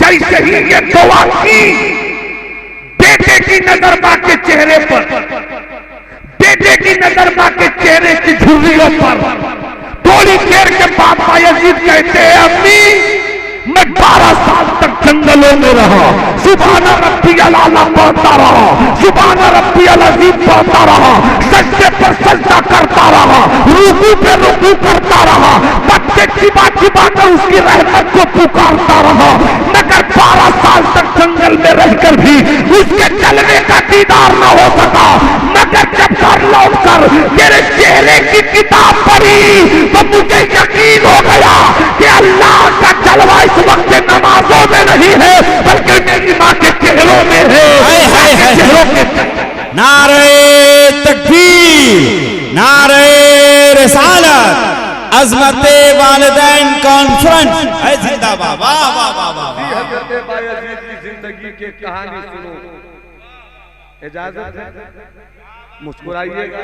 जैसे ही ये दुआ की, बेटे की नजर मां के चेहरे पर, बेटे की नजर मां के चेहरे की झुर्रियों पर, थोड़ी देर के बाद बायजीद कहते हैं अम्मी मैं 12 साल तक जंगलों में रहा, सुभाना रब्बी अला पढ़ता रहा, सुभाना रब्बी अज़ीम पढ़ता रहा, सजदे पर सजदा करता रहा, रुकू पे रुकू करता रहा, बच्चे चिबा चिबा कर उसकी रहमत को पुकारता रहा। मगर 12 साल तक जंगल में रहकर भी उसके जलवे का दीदार न हो सका। मगर जब घर लौट कर मेरे चेहरे की किताब पढ़ी तो मुझे यकीन हो गया कि अल्लाह का जलवा इस वक्त नमाजों में नहीं है बल्कि मेरी माँ के चेहरों में है। नारे तकबीर, नारे रिसालत, अज़मते वालिदैन कॉन्फ्रेंस है जिंदाबाद। वाह वाह वाह वाह। हज़रत बायजीद की जिंदगी की कहानी सुनो, इजाजत है? मुस्कुराइएगा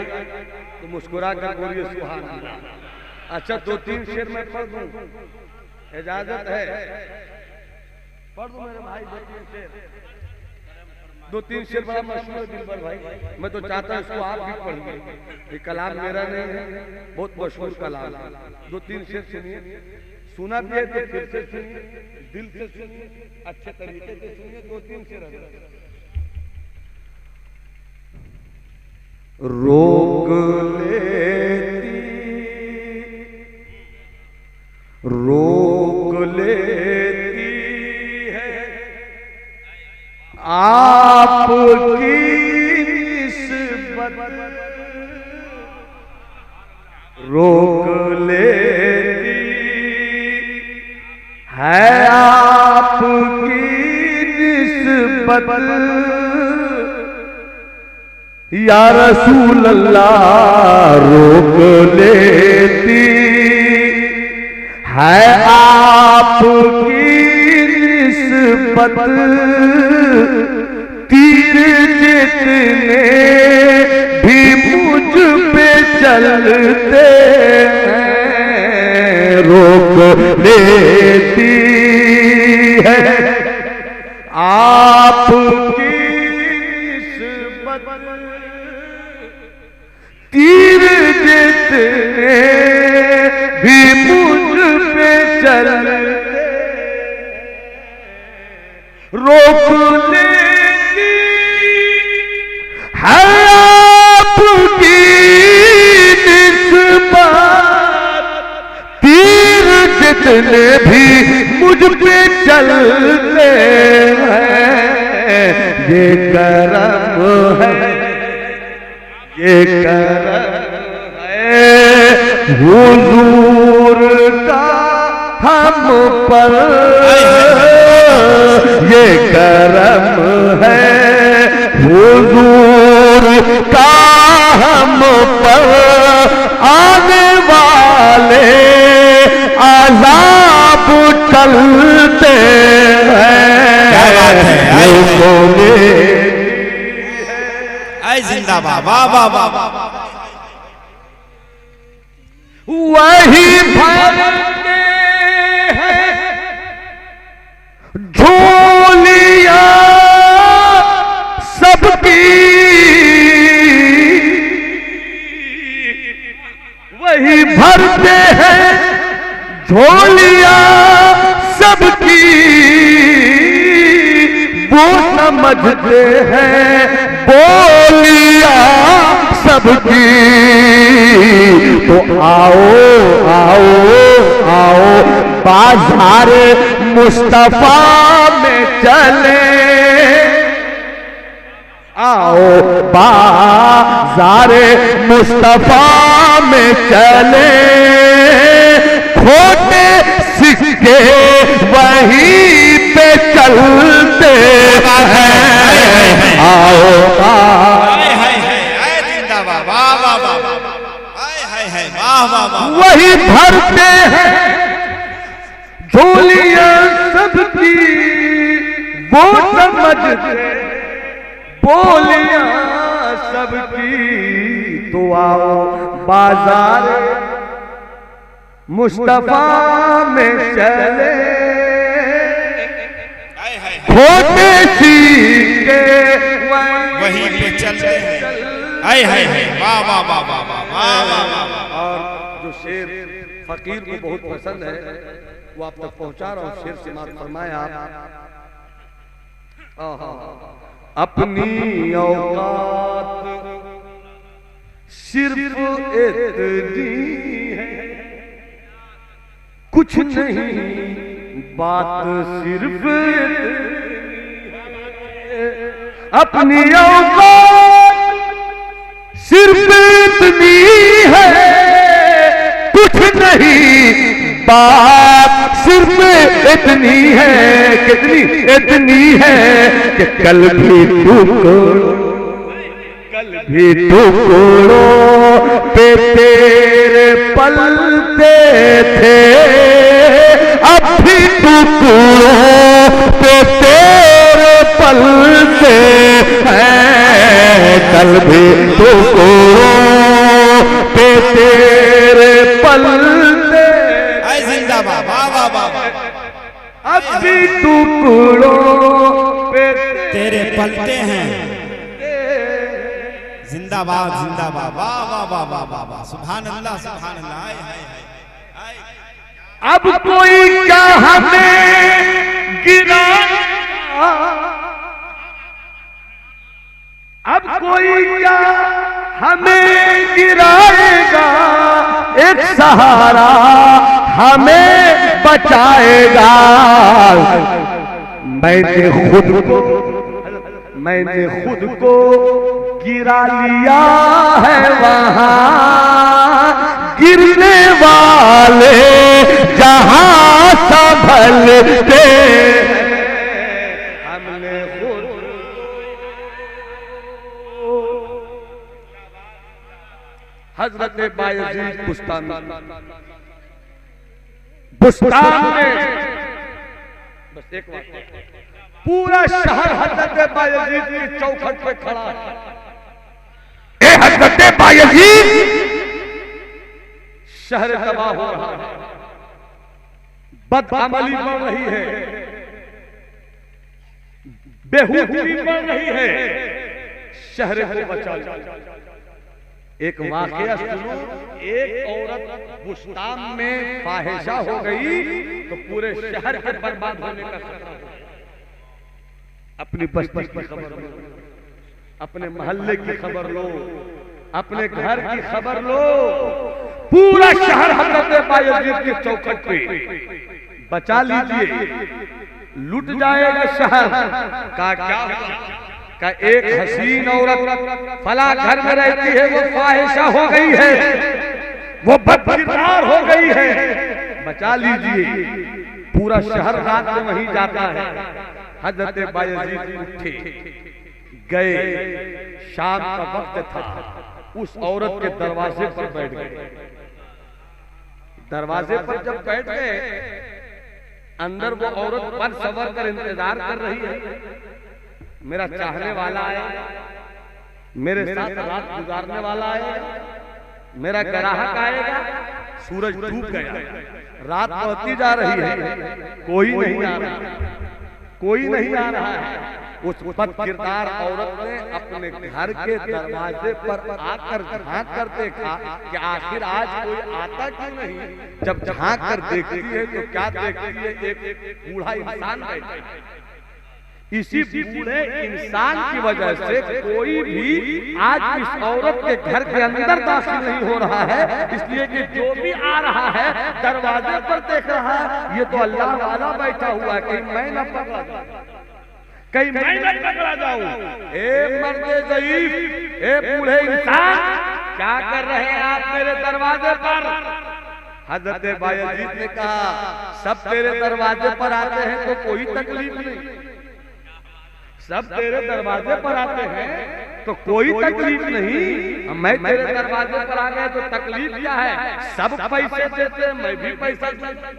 तो मुस्कुरा कर बोलिए सुभान अल्लाह। अच्छा 2-3 शेर मैं पढ़ दूं, इजाजत है? पढ़ दूं मेरे भाई 2-3 शेर? 2-3 शेर बड़ा मशहूर है दिलबर भाई, मैं तो चाहता हूँ इसको आप भी पढ़िए। ये कलाम मेरा नहीं है, बहुत मशहूर कलाम है। 2-3 शेर सुनिए, सुना भी है तो फिर से सुनिए, दिल से सुनिए, अच्छे तरीके से सुनिए। 2-3 शेर रोक लेती है आपकी निस्बत, रोक लेती है आपकी निस्बत, या रसूल अल्लाह रोक लेती है आपकी निस्बत, तीर जितने भी मुझ पे चलते हैं रोक लेती है आपकी निस्बत, तीर जितने भी मुझ पे चलते रोक लेती है आपकी निस्बत, तीर जितने भी मुझ पे चलते हैं ये करम है, ये करम है हुजूर का हम पर, ये करम है हुजूर का हम पर, आने वाले अज़ाब टलते हैं जिंदाबाद वाह वाह वाह, वही भरते हैं झोलियां सबकी, वही भरते हैं झोलियां सबकी, वो समझते हैं बोलियां सबकी। तो आओ आओ आओ बाजार मुस्तफा में चले, आओ बाजार मुस्तफा में चले, खोटे सिक्के वहीं पे चलते हैं, आओ वही भरते हैं झोलियां सबकी, वो समझते बोलियां सबकी। तो आओ बाजार मुस्तफा में चले, खोटे सिक्के वहीं पे चलते हैं, हाय हाय हाय वाह वाह वाह वाह वाह वाह। और जो शेर फकीर को बहुत पसंद है वो आप तक पहुंचा रहा हूं, शेर से मात फरमाए आप। अपनी औकात सिर्फ इतनी है, कुछ नहीं बात सिर्फ अपनी औकात सिर्फ इतनी है, कुछ नहीं बात सिर्फ इतनी है, कितनी इतनी है कि कल भी टुकड़ों पे तेरे पलते थे, अब भी टुकड़ों पे तेरे पलते हैं, कल भी टुकड़ों पे तेरे पलते, जिंदाबाद वाह वाह वाह, अब भी टुकड़ों पे तेरे पलते हैं, जिंदाबाद जिंदाबाद वाह वाह वाह वाह वाह वाह, सुभान अल्लाह सुभान अल्लाह। हाय हाय हाय, अब कोई क्या हमें गिरा, अब कोई क्या हमें गिराएगा, एक सहारा हमें बचाएगा। मैंने खुद को गिरा लिया है वहां, गिरने वाले जहां संभलते, हमने खुद हजरत बायजीद बुस्तान में बस एक बात, पूरा शहर हजरत बायजीद की चौखट पे खड़ा है। ए हजरत बायजीद, शहर तबाह हो रहा है, बदअमली बढ़ रही है, बेहूदी बढ़ रही है, शहर को बचा लो। एक वाकया सुनो, एक औरत बुस्तान में फाहिशा हो गई तो पूरे शहर के बर्बाद होने का खतरा है। अपनी बस्ती की खबर लो, अपने मोहल्ले की खबर लो, अपने घर की खबर लो, पूरा शहर हजरत बायजीद की चौखट पे बचा लीजिए, लूट जाएगा शहर। का क्या का एक हसीन औरत फला घर में रहती है, वो फाहिशा हो गई है, वो बदकिरदार हो गई है, बचा लीजिए। पूरा शहर रात में वहीं जाता है। हजरत बायजीद उठे, गए, शाम का वक्त था, उस औरत के दरवाजे पर बैठ गए। दरवाजे पर जब बैठ गए, अंदर वो औरत पर सवर कर इंतजार कर रही है, मेरा चाहने वाला आएगा, मेरे साथ रात गुजारने वाला आएगा, मेरा ग्राहक आएगा। सूरज डूब गया, रात बढ़ती जा रही है, कोई नहीं आ रहा, कोई नहीं आ रहा है। उस बदकिरदार औरत ने अपने घर के दरवाजे पर आकर झांक कर देखा कि आखिर आज कोई आता क्यों नहीं। जब झांक कर देखती है तो क्या देखती है, एक बूढ़ा इंसान बैठा है। इसी बूढ़े इंसान की वजह से कोई भी आज इस औरत के घर के अंदर दाखिल नहीं हो रहा है, इसलिए कि जो भी आ रहा है दरवाजे पर देख रहा है, ये तो अल्लाह वाला बैठा हुआ है, कहीं मैं न पकड़ा जाऊं, कहीं मैं न पकड़ा जाऊं। ए मर्दे ज़ईफ, ए बूढ़े इंसान, क्या कर रहे हैं आप मेरे दरवाजे पर? हजरत बायजीद ने कहा, सब तेरे दरवाजे पर आते हैं तो कोई तकलीफ नहीं, सब तेरे दरवाजे पर आते हैं तो कोई तकलीफ नहीं, मैं तेरे दरवाजे पर आ गए तो तकलीफ क्या है? सब पैसे देते, मैं भी पैसा देता,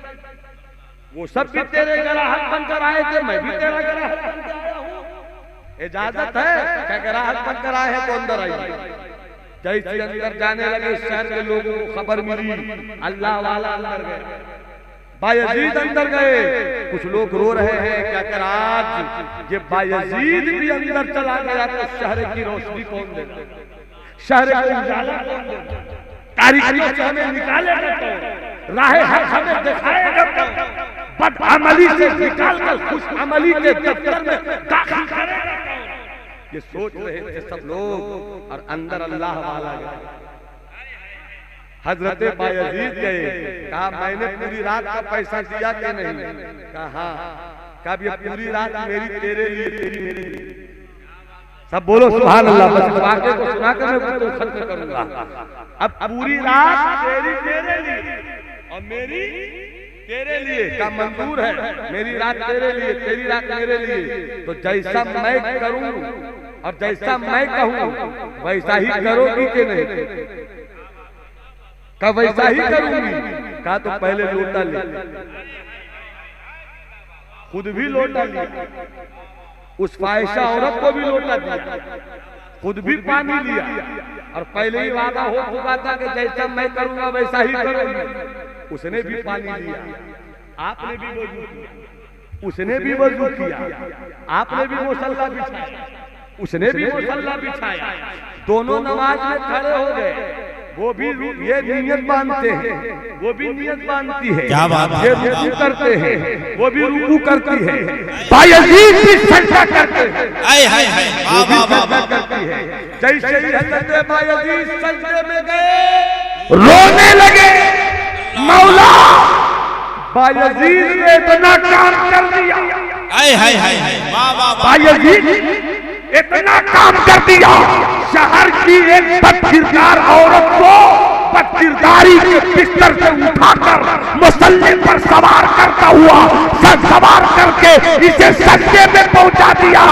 वो सब भी तेरे ग्राहक बनकर आए थे, मैं भी तेरा ग्राहक बनकर आया हूं। इजाजत है क्या ग्राहक बनकर आए हैं तो अंदर आइए। जैसे अंदर जाने लगे, शहर के लोगों को खबर मिली, अल्लाह वाला अंदर गए, बायजीद अंदर गए। कुछ लोग रो रहे हैं, क्या कर आज ये बायजीद भी अंदर चला गया तो शहर की रोशनी कौन देगा, शहर को उजाला कौन देगा, तारीकी से हमें निकालेगा कौन, राह हक हमें दिखाएगा कौन, बदअमली से निकालकर खुशअमली के दफ्तर में दाखिल करेगा कौन। ये सोच रहे थे सब लोग, और अंदर अल्लाह वाला गया। हजरत बायजीद गए, कहा मैंने पूरी रात का पैसा दिया कि नहीं? कहा कहा ये पूरी रात मेरी तेरे लिए, तेरी मेरे लिए। सब बोलो सुभान अल्लाह। बस वाक़े को सुनाकर मैं उसको खत्म करूंगा। अब पूरी रात तेरी मेरे लिए और मेरी तेरे लिए का मंजूर है, मेरी रात तेरे लिए, तेरी रात मेरे लिए। तो जैसा मैं करूं और जैसा मैं कहूं वैसा ही करोगी कि नहीं? का वैसा ही करूंगी। कहा तो पहले लोटा ले, खुद भी लोटा लिया, उस फाहिशा औरत को भी लोटा दिया, खुद भी पानी लिया, और पहले ही वादा हो चुका था कि जैसा मैं करूंगा वैसा ही करूंगी। उसने भी पानी लिया, आपने भी वजू किया, उसने भी वजू किया, आपने भी मुसल्ला बिछाया, उसने भी मुसल्ला बिछाया, दोनों नमाज में खड़े हो गए। वो भी ये नियत बांधते हैं, वो भी नियत बांधती है, क्या बात है, ये रुकू करते हैं, वो भी रुकू करती है, बायजीद भी सजदा करते हैं, हाय हाय हाय, वो भी सजदा करती है। जैसे ही हजरत बायजीद सजदे में गए, रोने लगे, मौला बायजीद ने इतना काम कर दिया, हाय हाय हाय हाय, वाह वाह वाह, बायजीद इतना काम कर दिया, शहर की एक बदकिरदार औरत को बदकिरदारी के बिस्तर से उठाकर मुसल्ले पर सवार करता हुआ सवार करके इसे सजदे में पहुंचा दिया।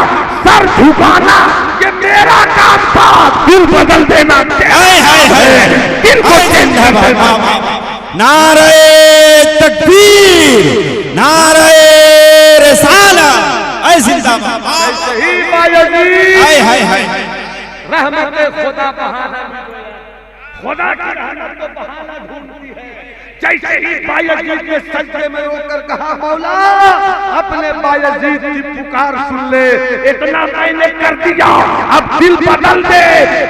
सर झुकाना ये मेरा काम था दिल बदल देना। दिल को चेंज कर देना। नारे तकबीर, नारे रिसालत, ऐ जिंदाबाद। सही बायजीद, हाय हाय हाय, रहमत खुदा बहाना, खुदा की रहमत तो बहाना ढूंढती है। जैसे ही बायजीद ने सजदे में रोकर कहा मौला अपने बायजीद की पुकार सुन ले, इतना मैंने कर दिया, अब दिल बदल दे।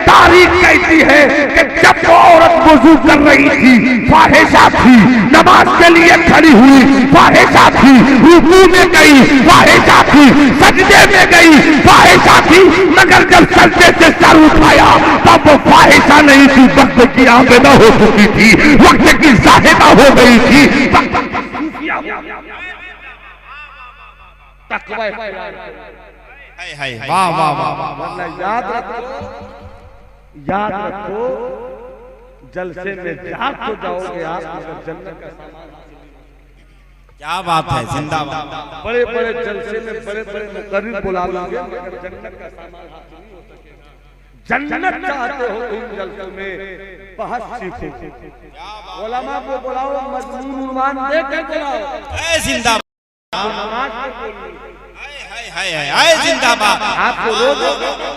तारीख कहती है कि जब वो औरत वुजू कर रही थी, फाहिशा थी, नमाज के लिए खड़ी हुई, फाहिशा थी, रुकू में गई, फाहिशा थी, सजदे में गई, फाहिशा थी, मगर जब सजदे से सर उठाया तब वो फाहिशा नहीं थी, वक्त की आमदा हो चुकी थी, वक्त की जाहिदा हो गई थी। तकवा हाय हाय, वाह वाह वाह वाह। याद रखो जलसे में जाग तो जाओगे आप, मगर जन्नत का सामान। क्या बात है, जिंदाबाद। बड़े बड़े जलसे में बड़े बड़े मुकर्रिर बुला लोगे, मगर जन्नत का सामान हासिल नहीं हो सकेगा। जन्नत चाहते हो तुम, जलसों में बहस सीखो, उलमा को बुलाओ, मजमून उन्वान दे के बुलाओ, ऐ जिंदाबाद। नमाज को बोलो, हाय हाय हाय, ऐ जिंदाबाद। आपको रोज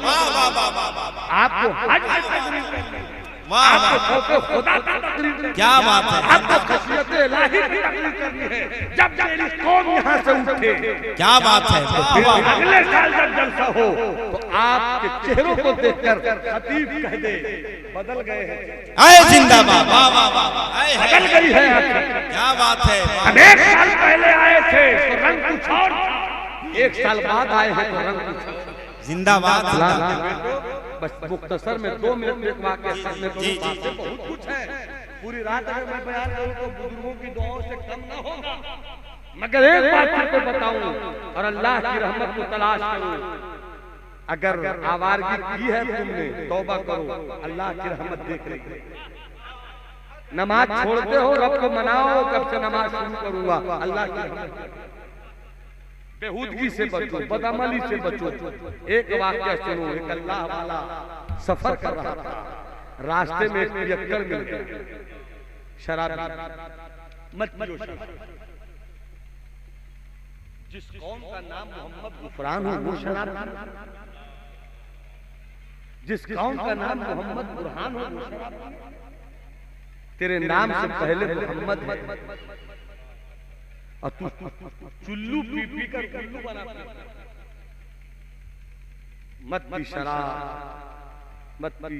वाह वाह वाह वाह, आपको हज की तकरीर करनी, वाह आपको वाह, खौफ खुदा की तकरीर करनी, क्या बात है, आपको खशियत इलाही की तकरीर करनी है। जब मेरी कौम यहाँ से उठे, क्या बात है, वाह वाह। अगले साल जब जलसा हो तो आपके चेहरों को देखकर खतीब कह दे बदल गए हैं, ऐ जिंदाबाद, वाह वाह वाह, ऐ बदल गई है आंखें। क्या बात है। हम एक साल पहले आए थे तो रंग कुछ और था, एक साल बाद आए हैं तो रंग कुछ और। जिंदाबाद। बस मुख्तसर में 2 मिनट में वाक़या करने को जी, जी, जी। बहुत कुछ है। पूरी रात अगर मैं बयान करूं तो बुजुर्गों की दुआओं से कम ना होगा, मगर एक बात आपको बताऊं और अल्लाह की रहमत को तलाश करूं। अगर आवारगी की है तुमने, तौबा करो, अल्लाह की रहमत देख रही है। नमाज छोड़ते हो, रब को मनाओ, कब से नमाज शुरू करूंगा, अल्लाह की रहमत। बेहूदगी से बचो, बदअमली से बचो। एक वाक़या सुनो, एक अल्लाह वाला सफर कर रहा था, रास्ते में एक पियक्कड़ मिल गया, शराब मत पियो शराब। जिस कौम का नाम मोहम्मद गुफरान हो वो शराब, जिस कौम का नाम मोहम्मद बुरहान हो वो शराब। तेरे नाम से पहले मोहम्मद है और तू चुल्लू पी पी कर उल्लू बनाता है। मत पी शराब, मत पी,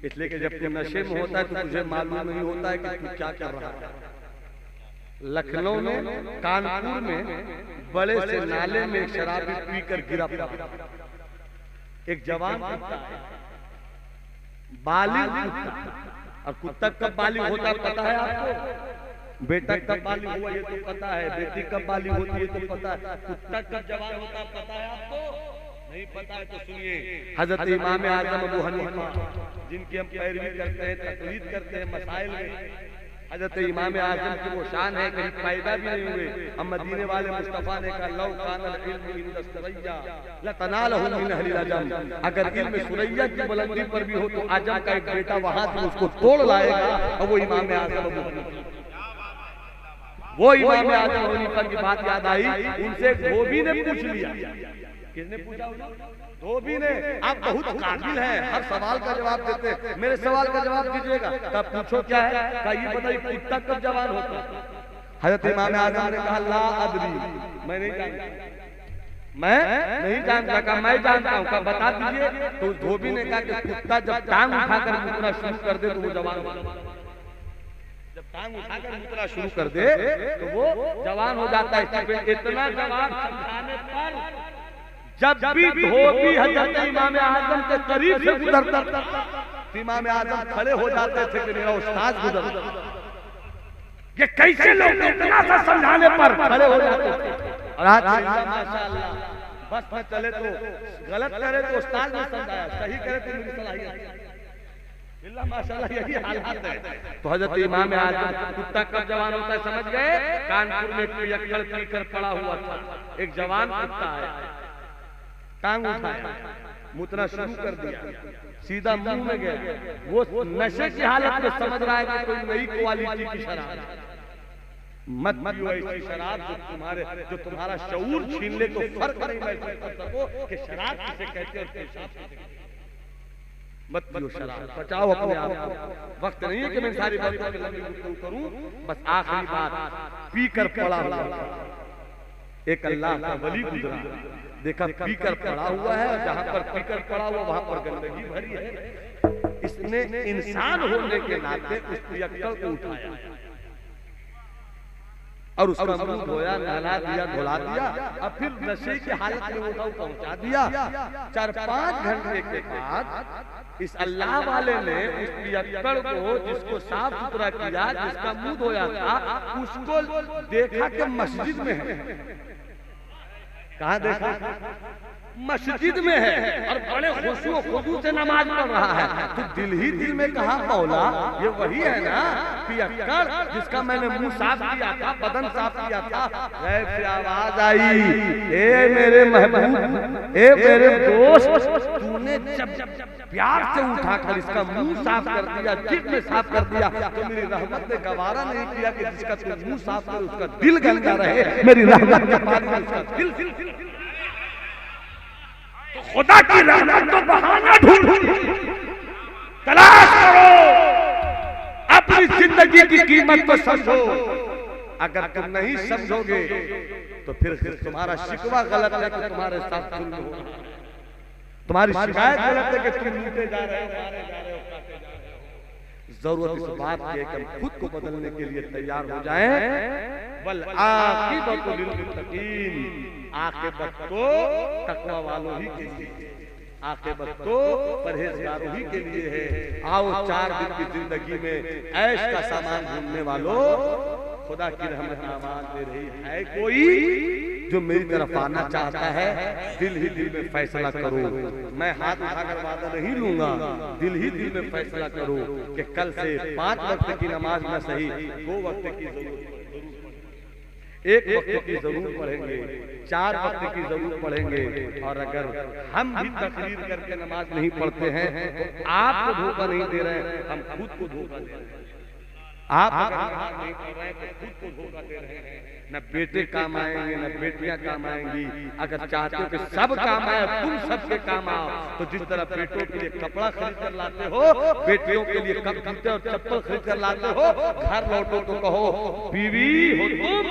इसलिए कि जब तू नशे में होता है तो तुझे मालूम नहीं होता है कि तू क्या कर रहा है। लखनऊ में, कानपुर में बड़े से नाले में एक शराबी पीकर गिरा पड़ा। एक जवान कुत्ता है, बालिग कुत्ता, और कुत्ता कब बालिग होता है पता है आपको? बेटा कब बालिग हुआ ये तो पता है, बेटी कब बालिग होती है तो पता है, कुत्ता कब जवान होता है पता है आपको? नहीं पता है तो सुनिए, हजरत इमाम आजम अबू हनीफा जिनकी हम पैरवी करते हैं, तकलीद करते हैं मसाइल में, हजरत इमाम आजम की वो शान है, कहीं पैदा भी नहीं हुए। हम मदीने वाले मुस्तफा ने कहा लौ कानल इल्म इंद सुरैया लतनालहु मिन अहलिल अजम, अगर इल्म सुरैया की बुलंदी पर भी हो तो आजम का एक बेटा वहां से उसको तोड़ लाएगा, और वो इमाम आजम अबू हनीफा। वो इमाम आजम हनीफा की बात याद आई, उनसे धोबी ने पूछ लिया। किसने पूछा? धोबी ने। आप बहुत काबिल हैं, हर सवाल का जवाब देते हैं, मेरे सवाल का जवाब दीजिएगा। तब पूछो क्या है? क्या ये बताइए कुत्ता कब जवान होता? हजरत इमाम आजम ने कहा ला अदरी, मैं नहीं जानता, मैं नहीं जानता। कहा मैं जानता हूँ। कहा बता दीजिए। तो धोबी ने कहा कि कुत्ता जब टांग उठाकर मुकना शुरू कर दे तो वो जवान हो जाता है। जब टांग उठाकर मुकना शुरू कर दे तो वो जवान हो जाता है। इतना जवाब समझाने पर जब भी धोबी हजरत इमाम आजम के करीब से गुजरता तो इमाम आजम खड़े हो जाते थे कि मेरा उस्ताद गुजर। ये कैसे लोग इतना सा समझाने पर खड़े हो जाते थे। और आज माशाअल्लाह बस में चले तो गलत करे तो उस्ताद ने समझाया, सही करे तो मेरी सलाहियत। माशाअल्लाह यही हालत है। तो हजरत इमाम आजम कुत्ता कब जवान होता है समझ गए? कानपुर में पियक्कड़ पीकर पड़ा हुआ था, एक जवान कुत्ता आया, टांग उठाया, मुतना शुरू कर दिया, सीधा मुंह में गया। वो नशे की हालत में समझ रहा है कि कोई नई क्वालिटी की शराब है। मत पियो ऐसी शराब जो तुम्हारा शऊर छीन ले, तो फर्क नहीं महसूस कर सको कि शराब किसे कहते हैं और पेशाब किसे कहते हैं। मत पियो शराब, बचाओ अपने आप को। वक्त नहीं है कि मैं सारी बातों पे लंबी गुफ्तगू करूं, बस आखिरी बात, पीकर पड़ा हुआ एक अल्लाह का वली गुजरा, देखा पीकर पड़ा हुआ है, और जहां पर पीकर पड़ा हुआ वहां पर गंदगी भरी है। इसने इंसान होने के नाते उस पियक्कड़ को उठाया और उसका मुंह धोया, नहला दिया, धुला दिया, और फिर नशे की हालत में उठाओ पहुंचा दिया। 4-5 घंटे के बाद इस अल्लाह वाले ने उस पियक्कड़ को, जिसको साफ सुथरा किया, जिसका मुंह धोया था, उसको देखा कि मस्जिद में है। कहाँ देखा? मस्जिद में है और बड़े खुशू खुदू से नमाज पढ़ रहा है। तो दिल ही दिल में कहा, मौला ये वही है ना पियक्कड़ जिसका मैंने मुंह साफ किया था, बदन साफ किया था। गैब से आवाज आई, ए मेरे महबूब, ए मेरे दोस्त, तूने जब प्यार से उठाकर इसका मुंह साफ कर दिया, जिस्म साफ कर दिया, तो मेरी रहमत ने गवारा नहीं किया कि जिसका तू मुंह साफ कर उसका दिल गंदा रहे। मेरी रहमत के बाद में उसका दिल खुदा की रहमत तो बहाना ढूंढो, तलाश करो, अपनी जिंदगी की कीमत तो समझो। अगर तुम नहीं समझोगे तो फिर तुम्हारा शिकवा गलत है कि तुम्हारे साथ जुल्म हो रहा है, तुम्हारी शिकायत गलत है कि तुम लूटे जा रहे हो, मारे जा रहे हो, काटे जा रहे हो। जरूरत इस बात की है कि हम खुद को बदलने के लिए तैयार हो जाएं। वल आक़िबतु लिल-मुत्तक़ीन, आक़िबत तो तक़वा वालों ही के लिए, आक़िबत तो परहेजगारों ही के लिए है। आओ 4 दिन की जिंदगी में ऐश का सामान ढूंढने वालों, खुदा की रहमत आवाज दे रही है, कोई जो मेरी तरफ आना चाहता है, दिल ही दिल में फैसला करो। मैं हाथ उठाकर वादा नहीं लूंगा, दिल ही दिल में फैसला करो कि कल से 5 वक्त की नमाज न सही, 2 वक्त की जरूर, 1 वक्त की जरूर पढ़ेंगे, 4 वक्त की जरूर पढ़ेंगे। और अगर हम भी तकरीर करके नमाज नहीं पढ़ते हैं तो आपको धोखा नहीं दे रहे हैं, हम खुद को धोखा दे रहे हैं। आप अगर नमाज नहीं पढ़ रहे हैं तो खुद को धोखा दे रहे हैं। न बेटे काम आएंगे, न बेटियां काम आएंगी। अगर चाहते हो कि सब काम आए, तुम सबके काम आओ, तो जिस तरह बेटों के लिए कपड़ा खरीद कर लाते हो, बेटियों के लिए कप जूते और चप्पल खरीद कर लाते हो, घर लौटो तो कहो बीवी हो तुम,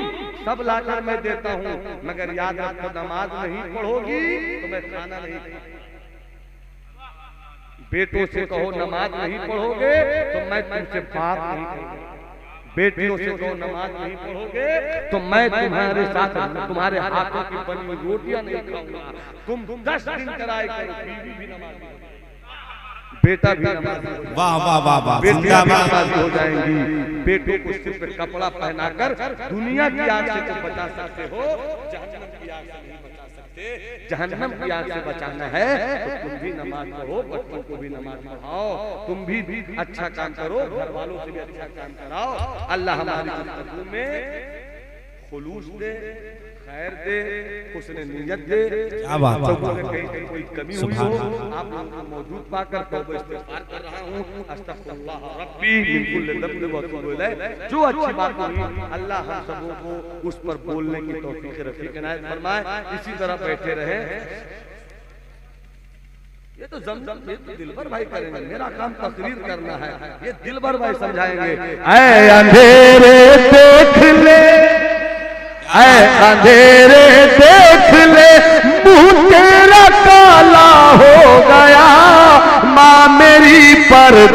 सब लाकर मैं देता हूँ, मगर याद रखो नमाज नहीं पढ़ोगी तो मैं खाना नहीं खाऊंगा। बेटों से कहो नमाज नहीं पढ़ोगे तो मैं तुमसे बात नहीं करूंगा। बेटियों से कहो नमाज नहीं पढ़ोगे तो मैं तुम्हारे साथ तुम्हारे हाथों की बनी हुई रोटियां नहीं खाऊंगा। तुम 10 दिन कराए करो, बीवी भी नमाज, बेटा भी नमाज, वाह वाह वाह वाह, बेटियां भी नमाजी हो जाएंगी। बेटों को सिर्फ कपड़ा पहनाकर दुनिया की आग से तुम बचा सकते हो, जहन्नम की आग से नहीं बचा सकते। जहन्नम की आग से बचाना है तो तुम भी नमाज पढ़ो, बच्चों को भी नमाज पढ़ाओ, तुम भी अच्छा काम करो, घर वालों से भी अच्छा काम कराओ। अल्लाह हमारी जिंदगी में खुलूस दे, खैर दे, हुस्न नियत दे। क्या बात है, कहीं कोई कमी हुई हो, आप लोगों को मौजूद पाकर तौबा इस्तिग़फ़ार कर रहा हूँ। अस्तग़फ़िरुल्लाह रब्बी मिन कुल्लि ज़ंबिन व अतूबु इलैह। जो अच्छी बात हुई अल्लाह हम सबों को उस पर बोलने की तौफीक रफ़ीक इनायत फरमाए। इसी तरह बैठे रहे। ये तो ज़मज़म ये तो दिलबर भाई करेंगे, मेरा काम तकरीर करना है, ये दिलबर भाई समझाएंगे। ऐ अंधेरे देख ले, ऐ अंधेरे देख ले, मुंह तेरा काला हो गया, माँ मेरी पर